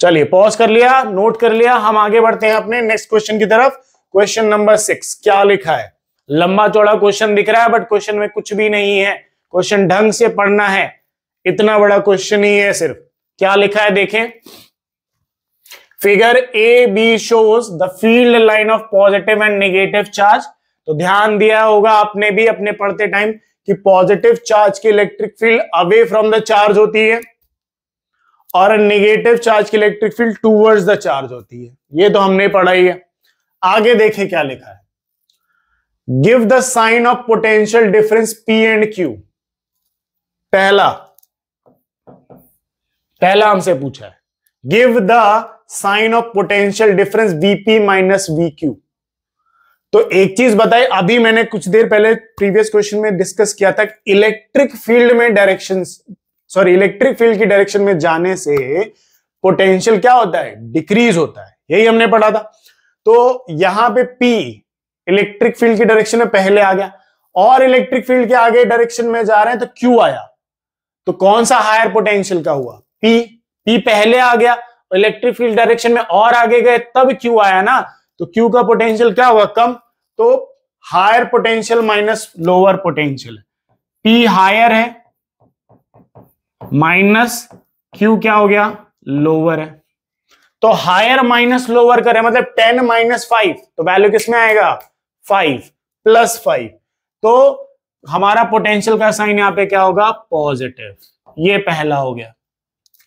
चलिए पॉज कर लिया, नोट कर लिया, हम आगे बढ़ते हैं अपने नेक्स्ट क्वेश्चन की तरफ। क्वेश्चन नंबर 6 क्या लिखा है? लंबा चौड़ा क्वेश्चन दिख रहा है बट क्वेश्चन में कुछ भी नहीं है। क्वेश्चन ढंग से पढ़ना है, इतना बड़ा क्वेश्चन ही है सिर्फ। क्या लिखा है देखें, figure A B shows the field line of positive and negative charge. तो ध्यान दिया होगा आपने भी अपने पढ़ते टाइम कि पॉजिटिव चार्ज की electric field away from the charge होती है और नेगेटिव चार्ज की electric field towards the charge होती है। ये तो हमने पढ़ा ही है। आगे देखें क्या लिखा है, give the sign of potential difference P and Q. पहला हमसे पूछा है, give the sign of potential difference VP minus V Q. तो एक चीज बताए, अभी मैंने कुछ देर पहले प्रीवियस क्वेश्चन में डिस्कस किया था, इलेक्ट्रिक फील्ड में इलेक्ट्रिक फील्ड की डायरेक्शन में जाने से पोटेंशियल क्या होता है? डिक्रीज होता है। यही हमने पढ़ा था। तो यहां पे P इलेक्ट्रिक फील्ड की डायरेक्शन में पहले आ गया और इलेक्ट्रिक फील्ड के आगे डायरेक्शन में जा रहे हैं तो Q आया। तो कौन सा हायर पोटेंशियल का हुआ? P पहले आ गया, इलेक्ट्रिक फील्ड डायरेक्शन में और आगे गए तब Q आया ना। तो Q का पोटेंशियल क्या हुआ? कम। तो higher potential minus lower potential, P higher है माइनस Q क्या हो गया? लोअर है। तो हायर माइनस लोअर करें मतलब 10 माइनस 5, तो वैल्यू किसमें आएगा? 5 प्लस 5। तो हमारा पोटेंशियल का साइन यहां पे क्या होगा? पॉजिटिव। ये पहला हो गया।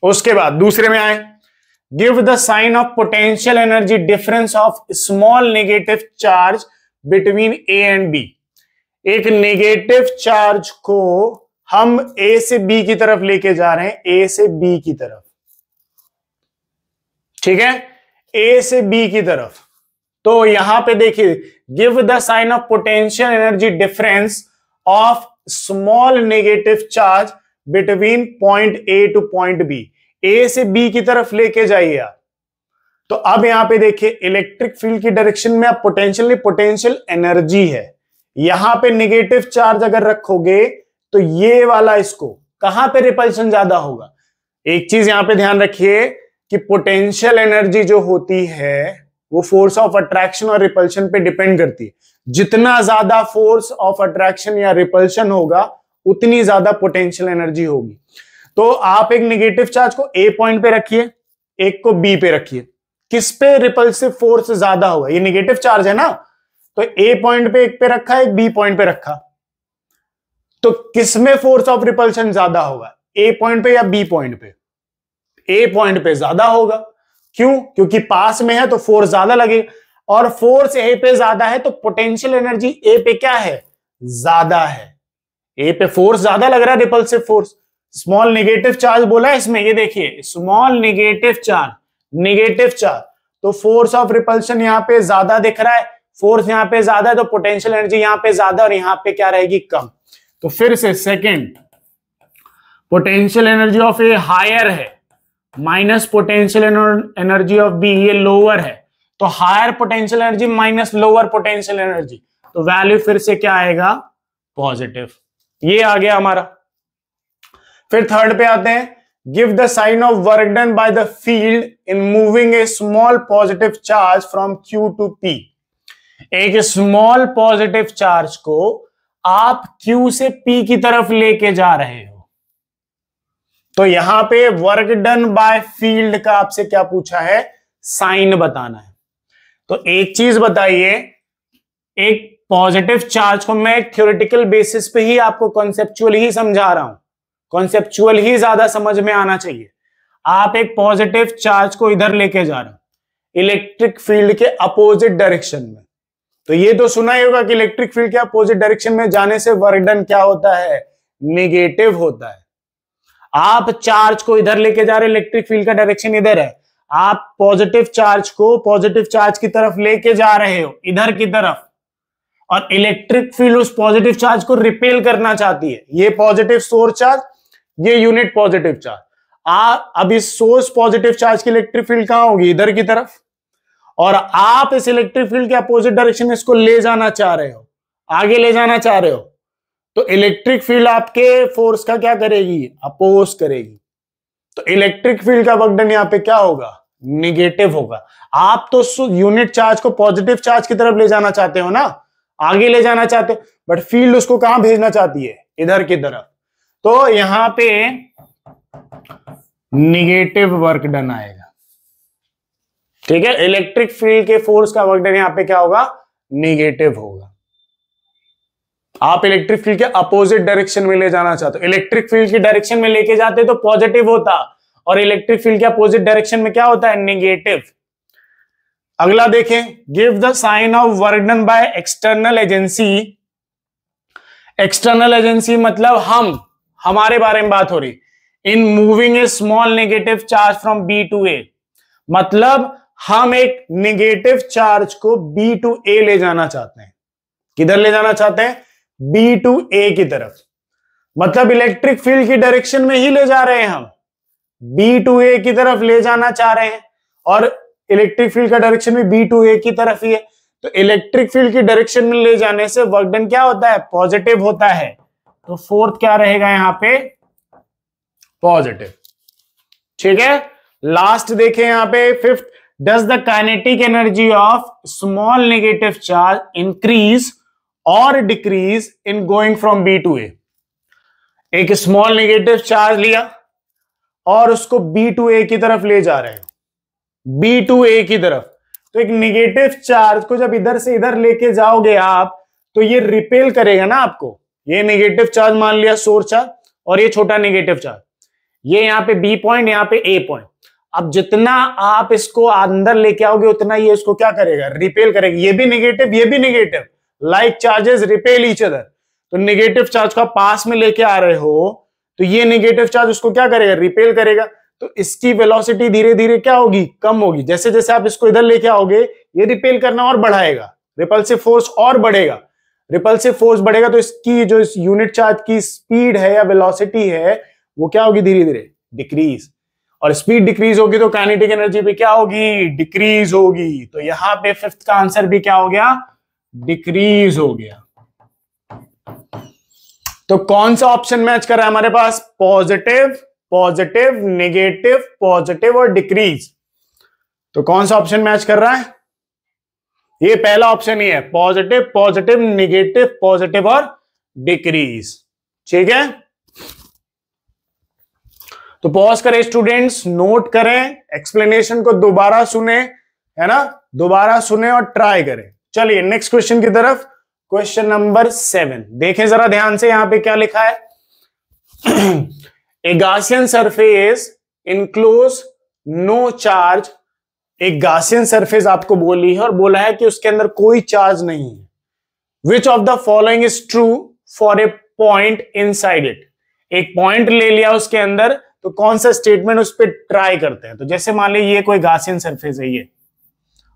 उसके बाद दूसरे में आए, give the sign of potential energy difference of small negative charge between A and B. एक नेगेटिव चार्ज को हम ए से बी की तरफ लेके जा रहे हैं, ए से बी की तरफ, ठीक है, ए से बी की तरफ। तो यहां पे देखिए, give the sign of potential energy difference of small negative charge between point A to point B. A से बी की तरफ लेके जाइए आप। तो अब यहां पे देखिए, इलेक्ट्रिक फील्ड की डायरेक्शन में आप पोटेंशियल एनर्जी है। यहां पे नेगेटिव चार्ज अगर रखोगे तो ये वाला इसको कहां पे रिपल्शन ज्यादा होगा? एक चीज यहां पे ध्यान रखिए कि पोटेंशियल एनर्जी जो होती है वो फोर्स ऑफ अट्रैक्शन और रिपल्शन पे डिपेंड करती है। जितना ज्यादा फोर्स ऑफ अट्रैक्शन या रिपल्शन होगा उतनी ज्यादा पोटेंशियल एनर्जी होगी। तो आप एक नेगेटिव चार्ज को ए पॉइंट पे रखिए, एक को बी पे रखिए। किस पे रिपल्सिव फोर्स ज्यादा होगा? ये नेगेटिव चार्ज है ना, तो ए पॉइंट पे एक पे रखा है, एक बी पॉइंट पे रखा, तो किसमें फोर्स ऑफ रिपल्शन ज्यादा होगा? ए पॉइंट पे या बी पॉइंट पे? ए पॉइंट पे ज्यादा होगा। क्यों? क्योंकि पास में है तो फोर्स ज्यादा लगेगा, और फोर्स ए पे ज्यादा है तो पोटेंशियल एनर्जी ए पे क्या है? ज्यादा है। ए पे फोर्स ज्यादा लग रहा है, repulsive force. Small negative charge बोला है इसमें, ये देखिए स्मॉल नेगेटिव चार्ज, तो फोर्स ऑफ रिपल्शन यहां पे ज्यादा दिख रहा है, फोर्स यहां पे ज्यादा है तो पोटेंशियल एनर्जी यहां पे ज्यादा और यहां पे क्या रहेगी? कम। तो फिर से second, potential energy of A higher है minus potential energy of B, ये लोअर है। तो higher potential energy minus lower potential energy, तो वैल्यू फिर से क्या आएगा? पॉजिटिव। ये आ गया हमारा। फिर थर्ड पे आते हैं, give the sign of work done by the field in moving a small positive charge from Q to P. एक स्मॉल पॉजिटिव चार्ज को आप क्यू से पी की तरफ लेके जा रहे हो, तो यहां पे वर्क डन बाय फील्ड का आपसे क्या पूछा है? साइन बताना है। तो एक चीज बताइए, एक पॉजिटिव चार्ज को मैं थ्योरेटिकल बेसिस पे ही आपको कॉन्सेप्चुअल ही समझा रहा हूं, कॉन्सेप्चुअल ही ज्यादा समझ में आना चाहिए। आप एक पॉजिटिव चार्ज को इधर लेके जा रहे हो इलेक्ट्रिक फील्ड के अपोजिट डायरेक्शन में, तो ये तो सुना ही होगा कि इलेक्ट्रिक फील्ड के अपोजिट डायरेक्शन में जाने से वर्क डन क्या होता है, नेगेटिव होता है। आप चार्ज को इधर लेके जा रहे, इलेक्ट्रिक फील्ड का डायरेक्शन इधर है, आप पॉजिटिव चार्ज को पॉजिटिव चार्ज की तरफ लेके जा रहे हो इधर की तरफ, और इलेक्ट्रिक फील्ड उस पॉजिटिव चार्ज को रिपेल करना चाहती है। ये पॉजिटिव सोर्स चार्ज, ये यूनिट पॉजिटिव चार्ज। अब इस सोर्स पॉजिटिव चार्ज की इलेक्ट्रिक फील्ड कहां होगी, इधर की तरफ, और आप इस इलेक्ट्रिक फील्ड के अपोजिट डायरेक्शन में इसको ले जाना चाह रहे हो, आगे ले जाना चाह रहे हो, तो इलेक्ट्रिक फील्ड आपके फोर्स का क्या करेगी, अपोज करेगी। तो इलेक्ट्रिक फील्ड का वर्क डन यहां पे क्या होगा, निगेटिव होगा। आप तो यूनिट चार्ज को पॉजिटिव चार्ज की तरफ ले जाना चाहते हो ना, आगे ले जाना चाहते हो, बट फील्ड उसको कहां भेजना चाहती है, इधर की तरफ। तो यहां पे निगेटिव वर्क डन आएगा। ठीक है, इलेक्ट्रिक फील्ड के फोर्स का वर्क डन यहां पे क्या होगा, निगेटिव होगा। आप इलेक्ट्रिक फील्ड के अपोजिट डायरेक्शन में ले जाना चाहते हो, इलेक्ट्रिक फील्ड की डायरेक्शन में लेके जाते तो पॉजिटिव होता, और इलेक्ट्रिक फील्ड के अपोजिट डायरेक्शन में क्या होता है, नेगेटिव। अगला देखें, give the sign of work done by external agency. External agency मतलब हमारे बारे में बात हो रही, in moving a small negative charge from B to A, मतलब हम एक नेगेटिव चार्ज को बी टू ए ले जाना चाहते हैं। किधर ले जाना चाहते हैं, बी टू ए की तरफ, मतलब इलेक्ट्रिक फील्ड की डायरेक्शन में ही ले जा रहे हैं हम, बी टू ए की तरफ ले जाना चाह रहे हैं, और इलेक्ट्रिक फील्ड का डायरेक्शन भी बी टू ए की तरफ ही है। तो इलेक्ट्रिक फील्ड की डायरेक्शन में ले जाने से वर्क डन क्या होता है, पॉजिटिव होता है। तो फोर्थ क्या रहेगा यहां पे, पॉजिटिव। ठीक है, लास्ट देखें यहां पे fifth, does the kinetic energy of small negative charge increase और decrease in going from B to A. एक स्मॉल नेगेटिव चार्ज लिया और उसको बी टू ए की तरफ ले जा रहे हैं, बी टू ए की तरफ। तो एक नेगेटिव चार्ज को जब इधर से इधर लेके जाओगे आप, तो ये रिपेल करेगा ना आपको। ये नेगेटिव चार्ज मान लिया सोर्स चार्ज, और ये छोटा नेगेटिव चार्ज, ये यहाँ पे बी पॉइंट, यहाँ पे ए पॉइंट। अब जितना आप इसको अंदर लेके आओगे उतना ये इसको क्या करेगा, रिपेल करेगा। ये भी नेगेटिव, ये भी negative, like charges repel each other. तो नेगेटिव चार्ज को पास में लेके आ रहे हो, तो ये नेगेटिव चार्ज उसको क्या करेगा, रिपेल करेगा। तो इसकी वेलोसिटी धीरे धीरे क्या होगी, कम होगी। जैसे जैसे आप इसको इधर लेके आओगे, ये रिपेल करना और बढ़ाएगा, रिपल्सिव फोर्स और बढ़ेगा। रिपल्सिव फोर्स बढ़ेगा तो इसकी जो इस यूनिट चार्ज की स्पीड है या वेलोसिटी है, वो क्या होगी, धीरे धीरे डिक्रीज। और स्पीड डिक्रीज होगी तो काइनेटिक एनर्जी भी क्या होगी, डिक्रीज होगी। तो यहां पे फिफ्थ का आंसर भी क्या हो गया, डिक्रीज हो गया। तो कौन सा ऑप्शन मैच कर रहा है हमारे पास, पॉजिटिव, पॉजिटिव, नेगेटिव, पॉजिटिव और डिक्रीज। तो कौन सा ऑप्शन मैच कर रहा है, ये पहला ऑप्शन ही है, पॉजिटिव, पॉजिटिव, नेगेटिव, पॉजिटिव और डिक्रीज। ठीक है, तो पॉज करें स्टूडेंट्स, नोट करें, एक्सप्लेनेशन को दोबारा सुने, है ना, दोबारा सुने और ट्राई करें। चलिए नेक्स्ट क्वेश्चन की तरफ, क्वेश्चन नंबर 7 देखें जरा ध्यान से। यहां पे क्या लिखा है, a Gaussian surface enclose no charge. एक गॉसियन सरफेस आपको बोली है और बोला है कि उसके अंदर कोई चार्ज नहीं है। Which of the following is true for a point inside it. एक पॉइंट ले लिया उसके अंदर, तो कौन सा स्टेटमेंट उस पर ट्राई करते हैं। तो जैसे मान लीजिए ये कोई गॉसियन सरफेस है, ये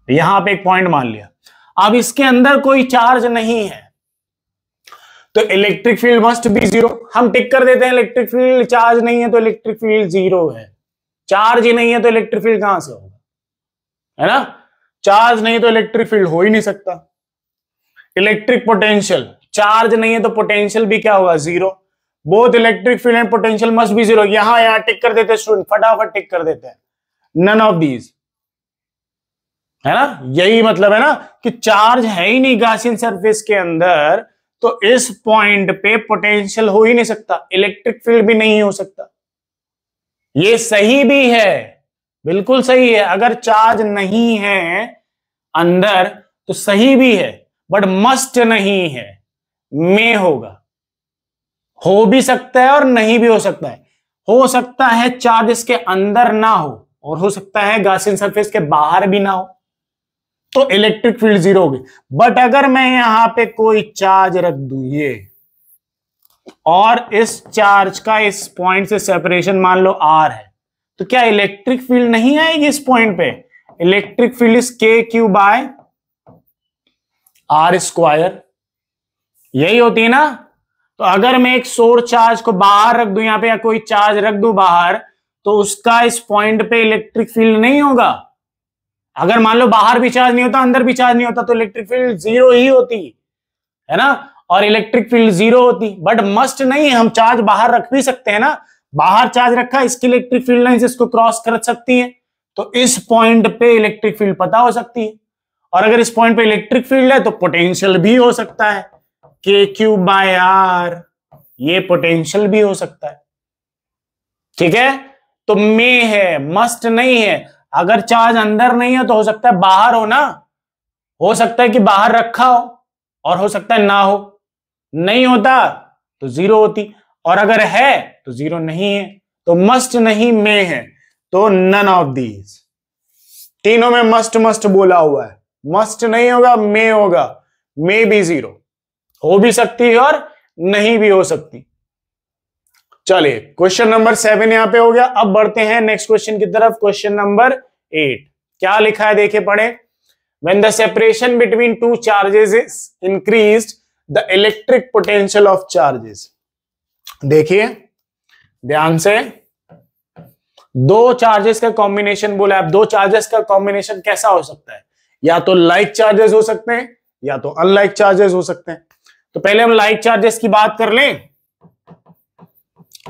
यहां पे एक पॉइंट मान लिया, अब इसके अंदर कोई चार्ज नहीं है, तो electric field must be zero. हम टिक कर देते हैं, इलेक्ट्रिक फील्ड चार्ज नहीं है तो इलेक्ट्रिक फील्ड जीरो है। चार्ज ही नहीं है तो इलेक्ट्रिक फील्ड कहां से होगा, है ना, चार्ज नहीं तो इलेक्ट्रिक फील्ड हो ही नहीं सकता। इलेक्ट्रिक पोटेंशियल, चार्ज नहीं है तो पोटेंशियल भी क्या होगा, zero. Both electric field and potential must be zero. यहां टिक कर देते हैं स्टूडेंट, फटाफट टिक कर देते हैं, नन ऑफ दीज, है ना। यही मतलब है ना कि चार्ज है ही नहीं गॉसियन सरफेस के अंदर, तो इस पॉइंट पे पोटेंशियल हो ही नहीं सकता, इलेक्ट्रिक फील्ड भी नहीं हो सकता। ये सही भी है, बिल्कुल सही है। अगर चार्ज नहीं है, अंदर, तो सही भी है बट मस्ट नहीं है, में होगा। हो भी सकता है और नहीं भी हो सकता है। हो सकता है चार्ज इसके अंदर ना हो और हो सकता है गॉसियन सरफेस के बाहर भी ना हो, तो इलेक्ट्रिक फील्ड जीरो होगी। बट अगर मैं यहां पे कोई चार्ज रख दूं ये, और इस चार्ज का इस पॉइंट से सेपरेशन मान लो r है, तो क्या इलेक्ट्रिक फील्ड नहीं आएगी इस पॉइंट पे? Electric field is k/q by r square, यही होती है ना। तो अगर मैं एक सोर्स चार्ज को बाहर रख दूं यहां पे, या कोई चार्ज रख दूं बाहर, तो उसका इस पॉइंट पे इलेक्ट्रिक फील्ड नहीं होगा। अगर मान लो बाहर भी चार्ज नहीं होता, अंदर भी चार्ज नहीं होता, तो इलेक्ट्रिक फील्ड जीरो ही होती है ना, और इलेक्ट्रिक फील्ड जीरो होती। बट मस्ट नहीं है, हम चार्ज बाहर रख भी सकते हैं ना। बाहर चार्ज रखा, इसकी इलेक्ट्रिक फील्ड लाइन इसको क्रॉस कर सकती है, तो इस पॉइंट पे इलेक्ट्रिक फील्ड पता हो सकती है। और अगर इस पॉइंट पे इलेक्ट्रिक फील्ड है तो पोटेंशियल भी हो सकता है, k/q बाय r, ये पोटेंशियल भी हो सकता है। ठीक है, तो में है, मस्ट नहीं है। अगर चार्ज अंदर नहीं है तो हो सकता है बाहर हो ना, हो सकता है कि बाहर रखा हो और हो सकता है ना हो। नहीं होता तो जीरो होती, और अगर है तो जीरो नहीं है। तो मस्ट नहीं, में है, तो नन ऑफ दीज। तीनों में मस्ट मस्ट बोला हुआ है, मस्ट नहीं होगा, में होगा। में भी जीरो हो भी सकती है और नहीं भी हो सकती। चलिए क्वेश्चन नंबर 7 यहां पे हो गया। अब बढ़ते हैं नेक्स्ट क्वेश्चन की तरफ, क्वेश्चन नंबर 8। क्या लिखा है देखिए, पढ़े। When the separation between two charges is increased, the electric potential of charges। देखिए ध्यान से, दो चार्जेस का कॉम्बिनेशन बोला है। अब दो चार्जेस का कॉम्बिनेशन कैसा हो सकता है? या तो लाइक चार्जेस हो सकते हैं या तो अनलाइक चार्जेस हो सकते हैं। तो पहले हम लाइक चार्जेस की बात कर लें।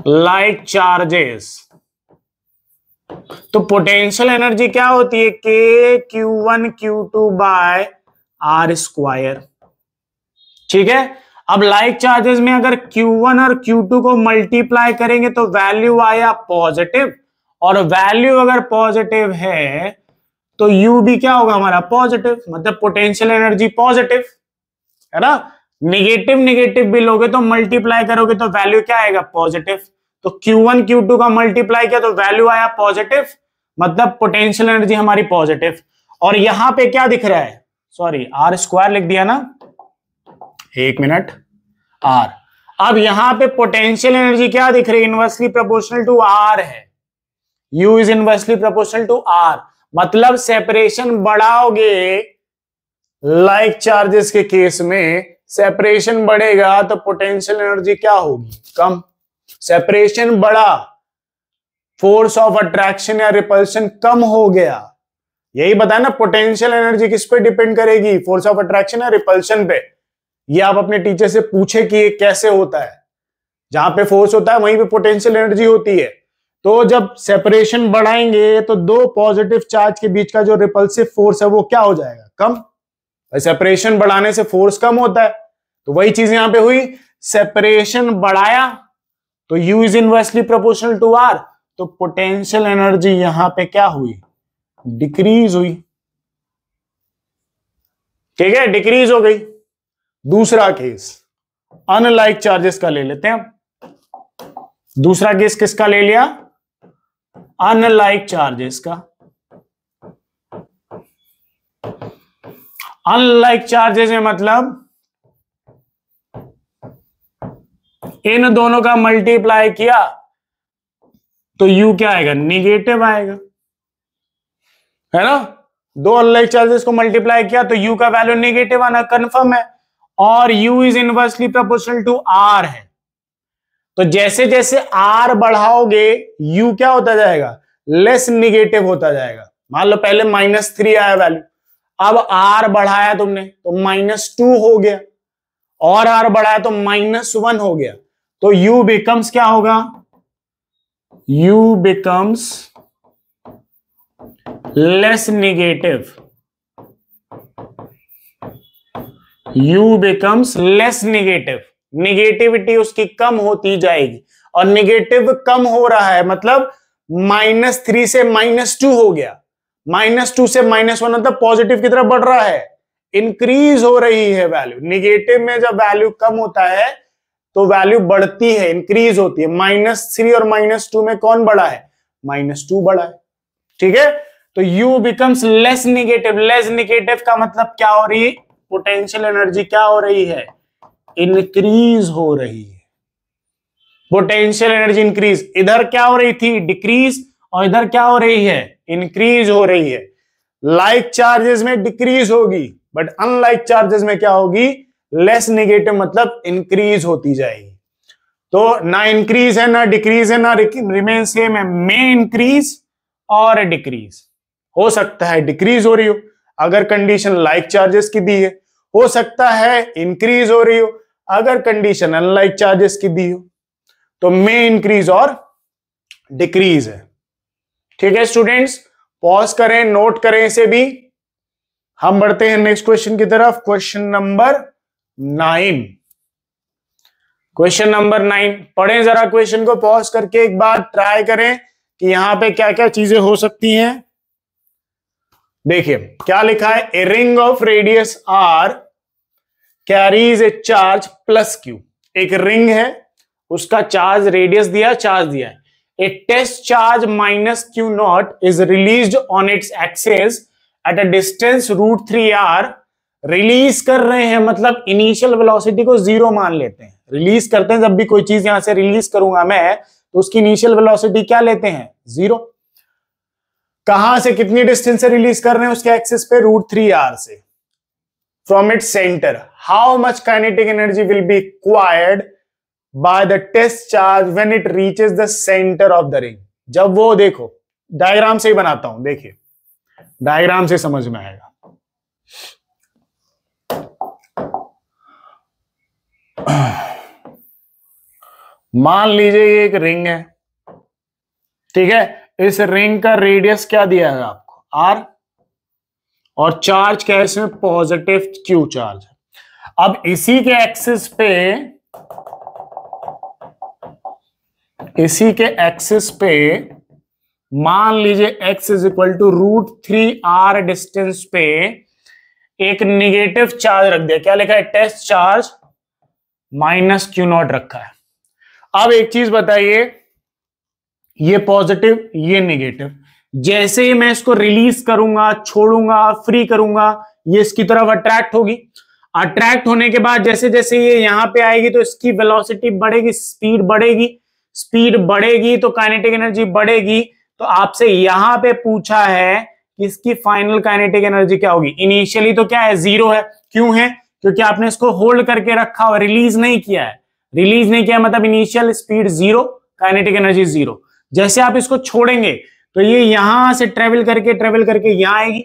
लाइक चार्जेस, तो पोटेंशियल एनर्जी क्या होती है? k/q1 bye r square. ठीक है, अब लाइक चार्जेस में अगर Q1 और Q2 को मल्टीप्लाई करेंगे तो वैल्यू आया पॉजिटिव, और वैल्यू अगर पॉजिटिव है तो U भी क्या होगा हमारा? पॉजिटिव, मतलब पोटेंशियल एनर्जी पॉजिटिव है ना। निगेटिव निगेटिव भी लोगे तो मल्टीप्लाई करोगे तो वैल्यू क्या आएगा? पॉजिटिव। तो Q1 Q2 का मल्टीप्लाई किया तो वैल्यू आया पॉजिटिव, मतलब पोटेंशियल एनर्जी हमारी पॉजिटिव। और यहां पे क्या दिख रहा है? सॉरी, r स्क्वायर लिख दिया ना, एक मिनट, r। अब यहां पे पोटेंशियल एनर्जी क्या दिख रही है? इनवर्सली प्रोपोर्शनल टू r है। U is inversely proportional to r, मतलब सेपरेशन बढ़ाओगे लाइक चार्जेस के केस में, सेपरेशन बढ़ेगा तो पोटेंशियल एनर्जी क्या होगी? कम। सेपरेशन बढ़ा, फोर्स ऑफ अट्रैक्शन या रिपल्शन कम हो गया। यही बताया ना, पोटेंशियल एनर्जी किस पे डिपेंड करेगी? फोर्स ऑफ अट्रैक्शन या रिपल्शन पे। ये आप अपने टीचर से पूछे कि ये कैसे होता है। जहां पे फोर्स होता है वहीं पे पोटेंशियल एनर्जी होती है। तो जब सेपरेशन बढ़ाएंगे तो दो पॉजिटिव चार्ज के बीच का जो रिपल्सिव फोर्स है वो क्या हो जाएगा? कम। सेपरेशन बढ़ाने से फोर्स कम होता है, तो वही चीज यहां पे हुई। सेपरेशन बढ़ाया तो U is inversely proportional to R, तो पोटेंशियल एनर्जी यहां पे क्या हुई? डिक्रीज हुई। ठीक है, डिक्रीज हो गई। दूसरा केस अनलाइक चार्जेस का ले लेते हैं। दूसरा केस किसका ले लिया? अनलाइक चार्जेस का। अनलाइक चार्जेस में मतलब इन दोनों का मल्टीप्लाई किया तो U क्या आएगा? निगेटिव आएगा, है ना। दो अनलाइक चार्जेस को मल्टीप्लाई किया तो U का वैल्यू निगेटिव आना कंफर्म है, और U is inversely proportional to R है। तो जैसे जैसे R बढ़ाओगे U क्या होता जाएगा? लेस निगेटिव होता जाएगा। मान लो पहले -3 आया वैल्यू, अब R बढ़ाया तुमने तो -2 हो गया, और R बढ़ाया तो -1 हो गया। तो U बिकम्स क्या होगा? U becomes less negative. U becomes less negative, negativity उसकी कम होती जाएगी। और निगेटिव कम हो रहा है मतलब -3 से -2 हो गया, -2 से -1 मतलब पॉजिटिव की तरफ बढ़ रहा है, इंक्रीज हो रही है वैल्यू। निगेटिव में जब वैल्यू कम होता है तो वैल्यू बढ़ती है, इंक्रीज होती है। -3 और -2 में कौन बड़ा है? -2 बड़ा है। ठीक है, तो U becomes less negative. Less negative का मतलब क्या हो रही है? पोटेंशियल एनर्जी क्या हो रही है? इंक्रीज हो रही है। Potential energy increase. इधर क्या हो रही थी? डिक्रीज, और इधर क्या हो रही है? इंक्रीज हो रही है। लाइक चार्जेस में डिक्रीज होगी, बट अनलाइक चार्जेस में क्या होगी? लेस निगेटिव, मतलब इंक्रीज होती जाएगी। तो ना इंक्रीज है ना डिक्रीज है ना रिमेन सेम है, मे इंक्रीज और डिक्रीज। हो सकता है डिक्रीज हो रही हो अगर कंडीशन लाइक चार्जेस की दी है, हो सकता है इंक्रीज हो रही हो अगर कंडीशन अनलाइक चार्जेस की दी हो। तो मे इंक्रीज और डिक्रीज है। ठीक है स्टूडेंट्स, पॉज करें, नोट करें इसे भी। हम बढ़ते हैं नेक्स्ट क्वेश्चन की तरफ। Question number 9। क्वेश्चन नंबर 9 पढ़ें जरा, क्वेश्चन को पॉज करके एक बार ट्राई करें कि यहां पे क्या क्या चीजें हो सकती हैं। देखिए क्या लिखा है, a ring of radius R carries a charge plus Q. एक रिंग है, उसका चार्ज रेडियस दिया, चार्ज दिया है। A test charge minus Q naught is released on its axis at a distance √3r। Release कर रहे हैं मतलब इनिशियल वेलोसिटी को 0 मान लेते हैं। रिलीज करते हैं, जब भी कोई चीज यहां से रिलीज करूंगा मैं तो उसकी इनिशियल वेलोसिटी क्या लेते हैं? 0। कहां से, कितनी डिस्टेंस से रिलीज कर रहे हैं? उसके एक्सिस पे √3r से। From its centre, how much kinetic energy will be acquired by the test charge when it reaches the centre of the ring. जब वो, देखो डायग्राम से ही बनाता हूं, देखिए डायग्राम से समझ में आएगा। मान लीजिए ये एक रिंग है, ठीक है। इस रिंग का रेडियस क्या दिया है आपको? r, और चार्ज क्या है इसमें? Positive q charge. अब इसी के एक्सिस पे मान लीजिए x is equal to √3r distance पे एक निगेटिव चार्ज रख दिया। क्या लिखा है? टेस्ट चार्ज -q0 रखा है। अब एक चीज बताइए, ये पॉजिटिव ये निगेटिव, जैसे ही मैं इसको रिलीज करूंगा, छोड़ूंगा, फ्री करूंगा, ये इसकी तरफ अट्रैक्ट होगी। अट्रैक्ट होने के बाद जैसे जैसे ये यहां पे आएगी तो इसकी वेलोसिटी बढ़ेगी, स्पीड बढ़ेगी। स्पीड बढ़ेगी तो काइनेटिक एनर्जी बढ़ेगी। तो आपसे यहां पे पूछा है कि इसकी फाइनल काइनेटिक एनर्जी क्या होगी? इनिशियली तो क्या है? 0 है। क्यों है? क्योंकि आपने इसको होल्ड करके रखा और रिलीज नहीं किया है। रिलीज नहीं किया मतलब इनिशियल स्पीड 0, काइनेटिक एनर्जी 0। जैसे आप इसको छोड़ेंगे तो ये यहां से ट्रेवल करके यहां आएगी।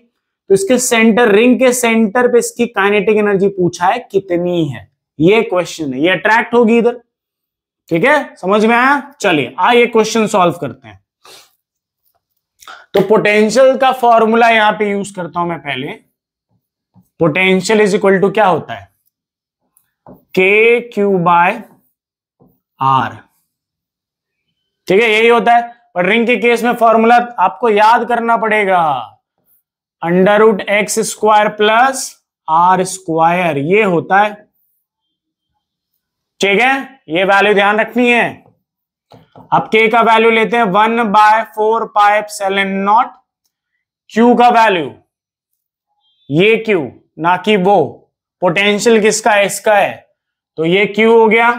तो इसके सेंटर, रिंग के सेंटर पे इसकी काइनेटिक एनर्जी पूछा है कितनी है, ये क्वेश्चन है। ये अट्रैक्ट होगी इधर, ठीक है, समझ में आया? चलिए आइए क्वेश्चन सॉल्व करते हैं। तो पोटेंशियल का फॉर्मूला यहां पे यूज करता हूं मैं पहले। पोटेंशियल इज इक्वल टू क्या होता है? KQ/R, ठीक है, यही होता है। पर रिंग के केस में फॉर्मूला आपको याद करना पड़ेगा, √x² प्लस r², ये होता है। ठीक है, ये वैल्यू ध्यान रखनी है। अब k का वैल्यू लेते हैं 1/4πε0। q का वैल्यू, ये q ना कि वो, पोटेंशियल किसका है? इसका है। तो ये q हो गया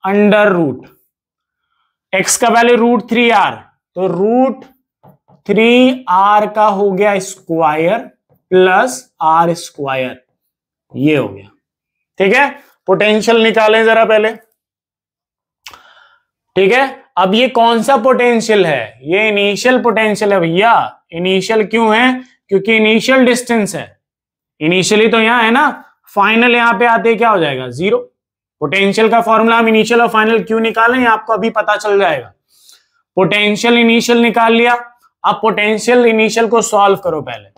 √ x का वैल्यू √3r, तो √3r का हो गया स्क्वायर प्लस r², ये हो गया। ठीक है, पोटेंशियल निकालें जरा पहले। ठीक है, अब ये कौन सा पोटेंशियल है? ये इनिशियल पोटेंशियल है भैया। इनिशियल क्यों है? क्योंकि इनिशियल डिस्टेंस है। इनिशियली तो यहां है ना, फाइनल यहां पे आते क्या हो जाएगा? 0। पोटेंशियल का फॉर्मूला हम इनिशियल और फाइनल क्यों निकालें, आपको अभी पता चल जाएगा। पोटेंशियल इनिशियल निकाल लिया। अब पोटेंशियल इनिशियल को सॉल्व करो पहले।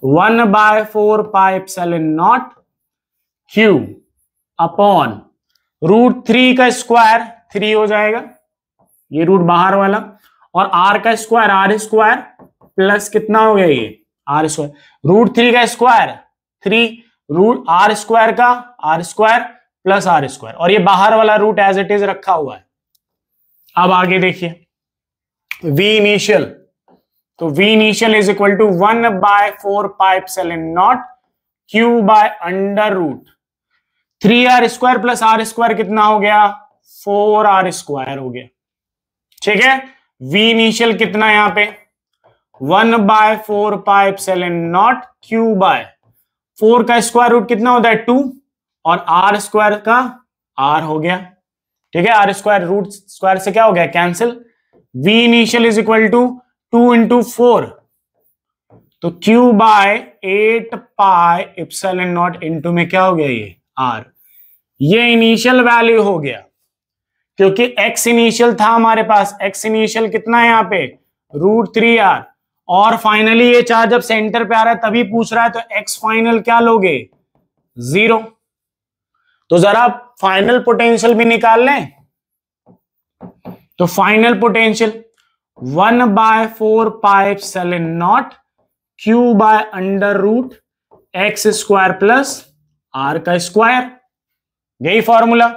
1/4πε0 Q अपॉन √3 का स्क्वायर 3 हो जाएगा, ये रूट बाहर वाला, और r का स्क्वायर r² प्लस कितना हो गया ये आर स्क्वायर, √3 का स्क्वायर 3, रूट आर स्क्वायर का r square plus are square, और ये बाहर वाला रूट एज इट इज रखा हुआ है। अब आगे देखिए v इनिशियल, तो v initial is equal to 1/4πε0 q by under root 3r square plus are square कितना हो गया 4r स्क्वायर हो गया। ठीक है, v इनिशियल कितना यहां पे 1/4πε0 q बाय 4 का स्क्वायर रूट कितना होता है 2 और r स्क्वायर का r हो गया। ठीक है, r स्क्वायर रूट स्क्वायर से क्या हो गया cancel. v initial is equal to 2 × 4, तो q बाय 8πε0 इंटू में क्या हो गया ये r, ये इनिशियल वैल्यू हो गया क्योंकि x इनिशियल था हमारे पास, x इनिशियल कितना है यहाँ पे √3r, और फाइनली ये चार्ज जब सेंटर पे आ रहा है तभी पूछ रहा है, तो x फाइनल क्या लोगे 0। तो जरा फाइनल पोटेंशियल भी निकाल लें, तो final potential 1/4πε0 q by under root X square plus r का स्क्वायर, यही फॉर्मूला।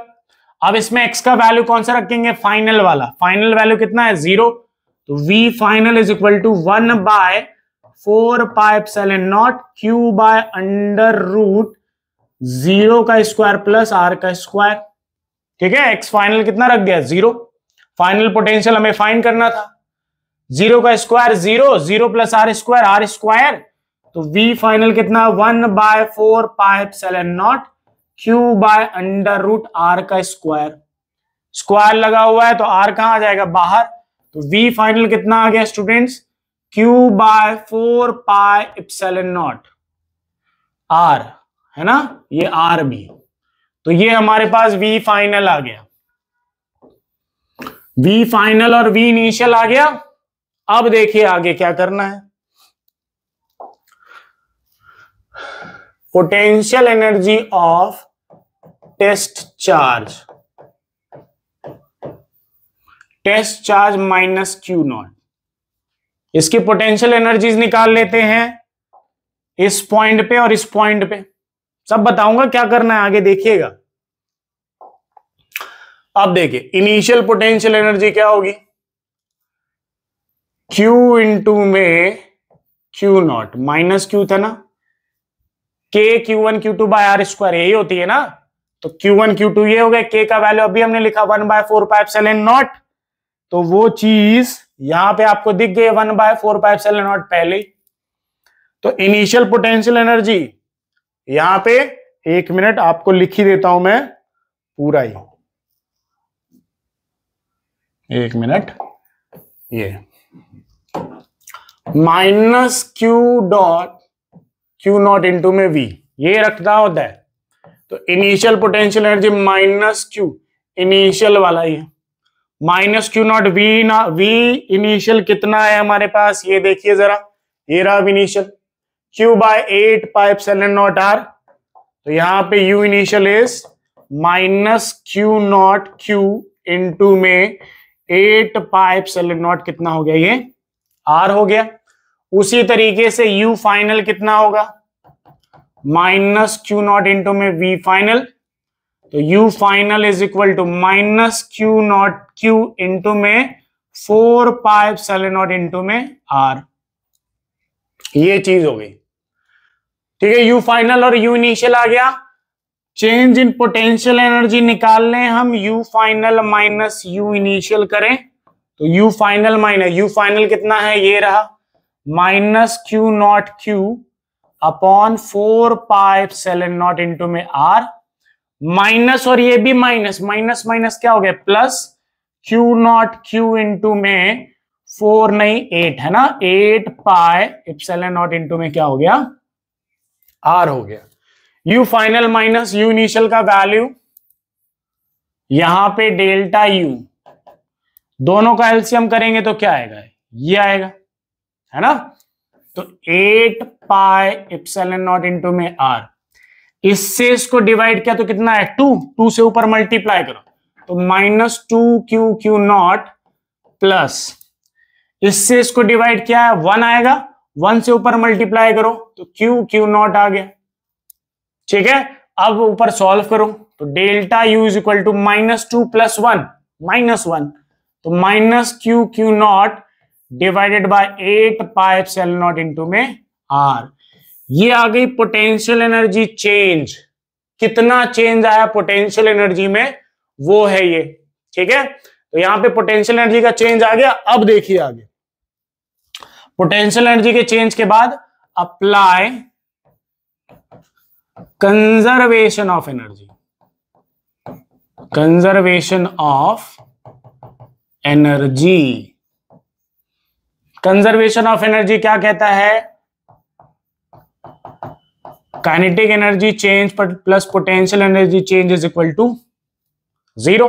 अब इसमें x का वैल्यू कौन सा रखेंगे फाइनल वाला, फाइनल वैल्यू कितना है 0, तो v final is equal to 1/4πε0 q by under root 0 का स्क्वायर प्लस r का स्क्वायर। ठीक है, x फाइनल कितना रख दिया 0, फाइनल पोटेंशियल हमें फाइंड करना था, 0 का स्क्वायर 0, 0 प्लस r स्क्वायर, तो v फाइनल कितना 1/4πε0 q by under root r का स्क्वायर, स्क्वायर लगा हुआ है तो r कहां आ जाएगा बाहर, तो v फाइनल कितना आ गया स्टूडेंट्स q बाय 4πε0 r, है ना, ये r भी, तो ये हमारे पास v फाइनल आ गया, v फाइनल और v इनिशियल आ गया। अब देखिए आगे क्या करना है, potential energy of test charge minus Q0, इसकी पोटेंशियल एनर्जीज निकाल लेते हैं इस पॉइंट पे और इस पॉइंट पे, सब बताऊंगा क्या करना है आगे देखिएगा। अब देखिए इनिशियल पोटेंशियल एनर्जी क्या होगी Q इंटू में Q0 माइनस Q था ना, K Q1 Q2 bye are square यही होती है ना, तो Q1 Q2 ये हो गया, K का वैल्यू अभी हमने लिखा 1/4πε0, तो वो चीज यहां पे आपको दिख गई 1/4πε0 पहले। तो इनिशियल पोटेंशियल एनर्जी यहां पे 1 मिनट आपको लिख ही देता हूं मैं पूरा ही, 1 मिनट, ये माइनस Q0 इंटू में V ये रखना होता है, तो initial potential energy minus Q initial वाला ही है, माइनस Q0 V इनिशियल कितना है हमारे पास, ये देखिए जरा, ये रहा इनिशियल Q बाय 8πε0 r, तो यहां पे U initial is minus Q0 Q into में 8πε0 कितना हो गया ये R हो गया। उसी तरीके से U फाइनल कितना होगा माइनस Q0 इंटू में V फाइनल, तो U final is equal to minus Q0 Q into में 4πε0 इंटू में R, ये चीज हो गई। ठीक है, U फाइनल और U इनिशियल आ गया। चेंज इन पोटेंशियल एनर्जी निकाल लें हम, U final minus U initial करें, तो U final minus U final कितना है, ये रहा minus Q0 Q upon 4πε0 into में R, माइनस और ये भी माइनस, माइनस माइनस क्या हो गया प्लस Q0 Q इंटू में 4 नहीं 8 है ना, 8πε0 इंटू में क्या हो गया R हो गया। U final minus U initial का वैल्यू यहां पे डेल्टा U, दोनों का एलसीएम करेंगे तो क्या आएगा, ये आएगा, है ना, तो 8πε0 इंटू में R, इससे इसको डिवाइड किया तो कितना है 2 से ऊपर मल्टीप्लाई करो तो -2 Q0 प्लस इससे इसको डिवाइड किया है 1 आएगा, 1 से ऊपर मल्टीप्लाई करो तो क्यू नॉट आ गया। ठीक है, अब ऊपर सॉल्व करो तो delta u is equal to -2 + 1 -1, तो -Q not divided by 8 pi epsilon not into में आर। ये आ गई पोटेंशियल एनर्जी चेंज। कितना चेंज आया पोटेंशियल एनर्जी में, वो है ये। ठीक है, तो यहां पे पोटेंशियल एनर्जी का चेंज आ गया। अब देखिए आगे, पोटेंशियल एनर्जी के चेंज के बाद apply conservation of energy. Conservation of energy, conservation of energy क्या कहता है? Kinetic energy change plus potential energy change is equal to 0,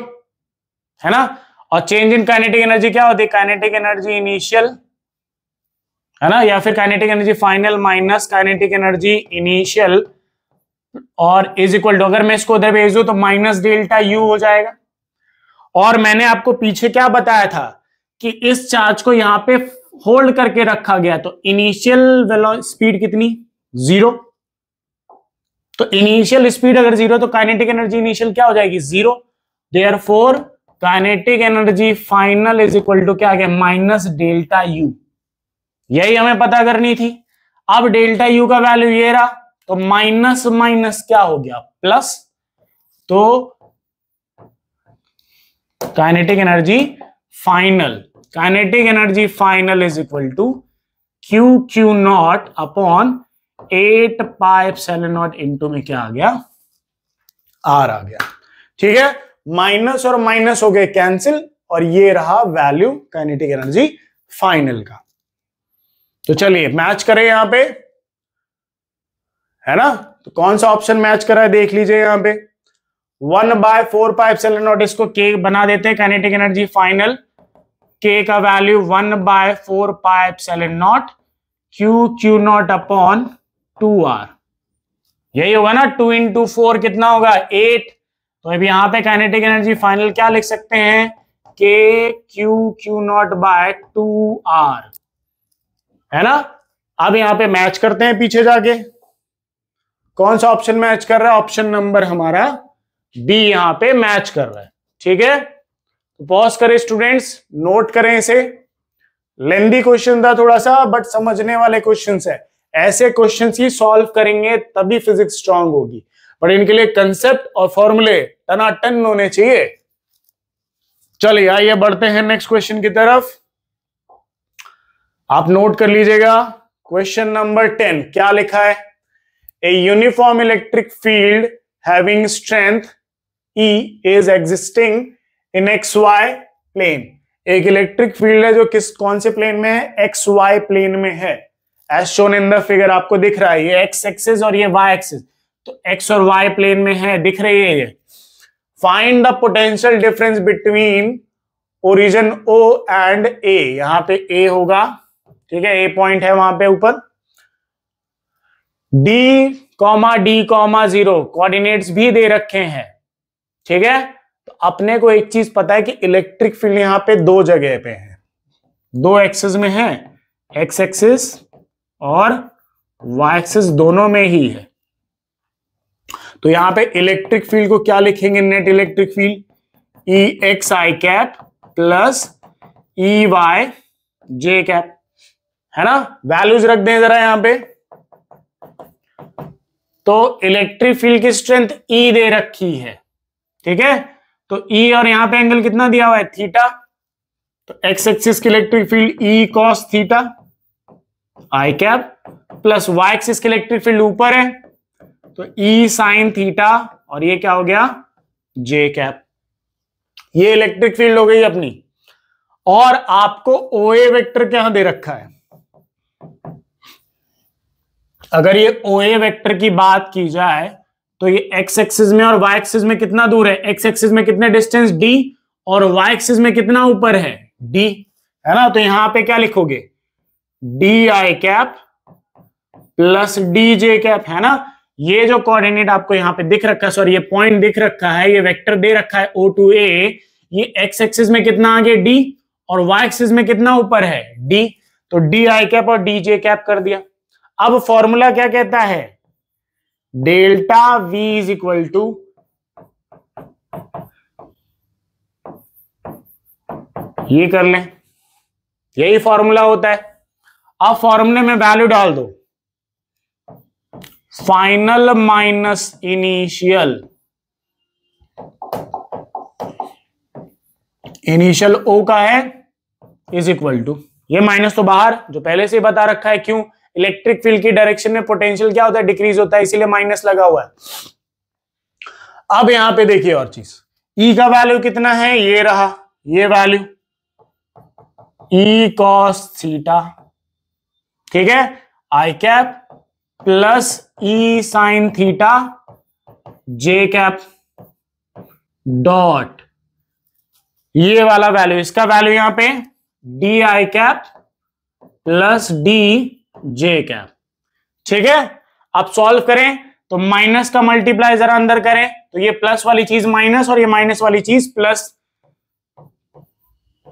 है ना। और चेंज इन काइनेटिक एनर्जी क्या होती है? काइनेटिक एनर्जी इनिशियल, है ना, या फिर kinetic energy final minus kinetic energy initial, और इज इक्वल टू, अगर मैं इसको उधर भेज दूं तो माइनस डेल्टा यू हो जाएगा। और मैंने आपको पीछे क्या बताया था कि इस चार्ज को यहां पे होल्ड करके रखा गया, तो इनिशियल स्पीड कितनी? 0। तो इनिशियल स्पीड अगर 0 तो काइनेटिक एनर्जी इनिशियल क्या हो जाएगी? 0। Therefore kinetic energy final is equal to क्या आ गया? Minus delta u. यही हमें पता करनी थी। अब डेल्टा यू का वैल्यू ये रहा, तो माइनस माइनस क्या हो गया? प्लस। तो kinetic energy final is equal to Q not upon 8 pi epsilon not into में क्या आ गया? आर आ गया। ठीक है, माइनस और माइनस हो गए कैंसिल, और ये रहा वैल्यू काइनेटिक एनर्जी फाइनल का। तो चलिए मैच करें यहां पे, है ना। तो कौन सा ऑप्शन मैच कर रहा है देख लीजिए यहां पे। 1/4 पाई एप्सिलॉन नॉट, इसको के बना देते हैं काइनेटिक एनर्जी फाइनल। के का value 1/4 pi epsilon not Q not upon 2r, यही होगा ना। 2 × 4 कितना होगा? 8। तो अभी यहां पे काइनेटिक एनर्जी फाइनल क्या लिख सकते हैं? के क्यू नॉट बाय 2r, है ना। अब यहां पे मैच करते हैं पीछे जाके, कौन सा ऑप्शन मैच कर रहा है? ऑप्शन नंबर हमारा बी यहां पे मैच कर रहा है। ठीक है, तो पॉज करें स्टूडेंट्स, नोट करें इसे। लेंदी क्वेश्चन था थोड़ा सा, बट समझने वाले क्वेश्चंस है। ऐसे क्वेश्चंस ही सॉल्व करेंगे तभी फिजिक्स स्ट्रांग होगी, पर इनके लिए कंसेप्ट और फॉर्मूले टनाटन होने चाहिए। चलिए आइए बढ़ते हैं नेक्स्ट क्वेश्चन की तरफ। आप नोट कर लीजिएगा, क्वेश्चन नंबर 10 क्या लिखा है? A uniform electric field having strength E is existing in XY plane. एक इलेक्ट्रिक फील्ड है जो कौन से प्लेन में है? XY प्लेन में है। As shown in the figure, आपको दिख रहा है ये x एक्सिस और ये y एक्सिस, तो x और y प्लेन में है, दिख रही है ये। Find the potential difference between origin O and A। यहां पे A होगा, ठीक है, A पॉइंट है वहां पे ऊपर। D, D, 0 कोऑर्डिनेट्स भी दे रखे हैं। ठीक है, तो अपने को एक चीज पता है कि इलेक्ट्रिक फील्ड यहां पे 2 जगह पे है, 2 एक्सिस में है, x एक्सिस और y एक्सिस दोनों में ही है। तो यहां पे इलेक्ट्रिक फील्ड को क्या लिखेंगे? Net electric field EXI cap plus EY J cap, है ना। वैल्यूज रख दें जरा यहां पे। तो इलेक्ट्रिक फील्ड की स्ट्रेंथ E दे रखी है, ठीक है। तो E और यहां पे एंगल कितना दिया हुआ है? थीटा। तो x एक्सिस की electric field E cos theta I cap plus y axis की इलेक्ट्रिक फील्ड ऊपर है तो E sin थीटा, और ये क्या हो गया? J cap. ये इलेक्ट्रिक फील्ड हो गई अपनी। और आपको OA वेक्टर क्या दे रखा है? अगर ये OA वेक्टर की बात की जाए तो ये x एक्सिस में और y एक्सिस में कितना दूर है? x एक्सिस में कितने डिस्टेंस d और y एक्सिस में कितना ऊपर है? d, है ना। तो यहां पे क्या लिखोगे? di cap plus dj cap, है ना। ये जो कोऑर्डिनेट आपको यहां पे दिख रखा है, सॉरी ये पॉइंट दिख रखा है, ये वेक्टर दे रखा है O to A, ये x एक्सिस में कितना आ गया? d, और y एक्सिस में कितना ऊपर है d, तो डी आई कैप और डी जे कैप कर दिया। अब फॉर्मूला क्या कहता है, delta v is equal to ये कर लें, यही फॉर्मूला होता है। अब फॉर्मूले में वैल्यू डाल दो, फाइनल माइनस इनिशियल, इनिशियल ओ का है इज इक्वल टू, ये माइनस तो बाहर जो पहले से बता रखा है, क्यों, इलेक्ट्रिक फील्ड की डायरेक्शन में पोटेंशियल क्या होता है, डिक्रीज होता है, इसीलिए माइनस लगा हुआ है। अब यहां पे देखिए और चीज, ई का वैल्यू कितना है, ये रहा, ये वैल्यू ई कॉस थीटा, ठीक है, आई कैप प्लस ई साइन थीटा जे कैप डॉट ये वाला वैल्यू, इसका वैल्यू यहां पे D i cap plus D j cap, ठीक है। अब सॉल्व करें तो माइनस का मल्टीप्लाई जरा अंदर करें, तो ये प्लस वाली चीज माइनस और ये माइनस वाली चीज plus,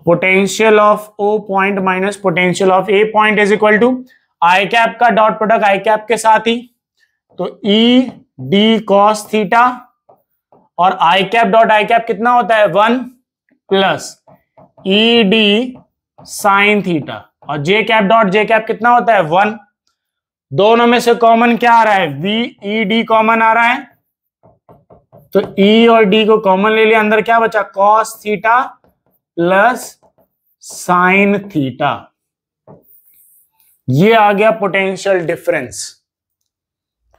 potential of O point minus potential of A point is equal to i cap का डॉट प्रोडक्ट आई कैप के साथ ही, तो ई डी कॉस थीटा और i cap dot i cap कितना होता है 1 plus E d sine theta और j cap dot j cap कितना होता है 1। दोनों में से कॉमन क्या आ रहा है, वी ई डी कॉमन आ रहा है, तो ई और डी को कॉमन ले लिया, अंदर क्या बचा cos theta plus sine theta, ये आ गया पोटेंशियल डिफरेंस,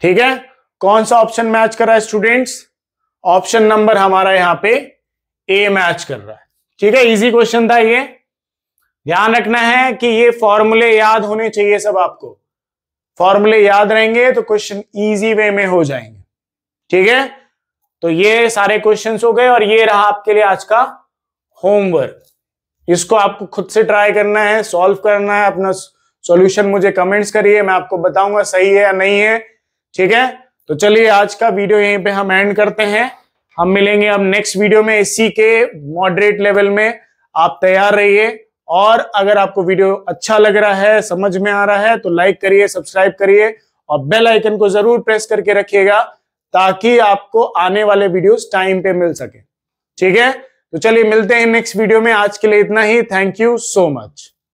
ठीक है। कौन सा ऑप्शन मैच कर रहा है स्टूडेंट्स, ऑप्शन नंबर हमारा यहां पे ए मैच कर रहा है, ठीक है। इजी क्वेश्चन था ये, ध्यान रखना है कि ये फॉर्मूले याद होने चाहिए सब, आपको फॉर्मूले याद रहेंगे तो क्वेश्चन इजी वे में हो जाएंगे, ठीक है। तो ये सारे क्वेश्चंस हो गए और ये रहा आपके लिए आज का होमवर्क, इसको आपको खुद से ट्राई करना है, सॉल्व करना है, अपना सॉल्यूशन मुझे कमेंट्स करिए, मैं आपको बताऊंगा सही है या नहीं है, ठीक है। तो चलिए आज का वीडियो यहीं पे हम एंड करते हैं, हम मिलेंगे अब नेक्स्ट वीडियो में इसी के मॉडरेट लेवल में, आप तैयार रहिए। और अगर आपको वीडियो अच्छा लग रहा है, समझ में आ रहा है, तो लाइक करिए, सब्सक्राइब करिए और बेल आइकन को जरूर प्रेस करके रखिएगा ताकि आपको आने वाले वीडियोस टाइम पे मिल सके, ठीक है। तो चलिए मिलते हैं नेक्स्ट वीडियो में, आज के लिए इतना ही, थैंक यू सो मच।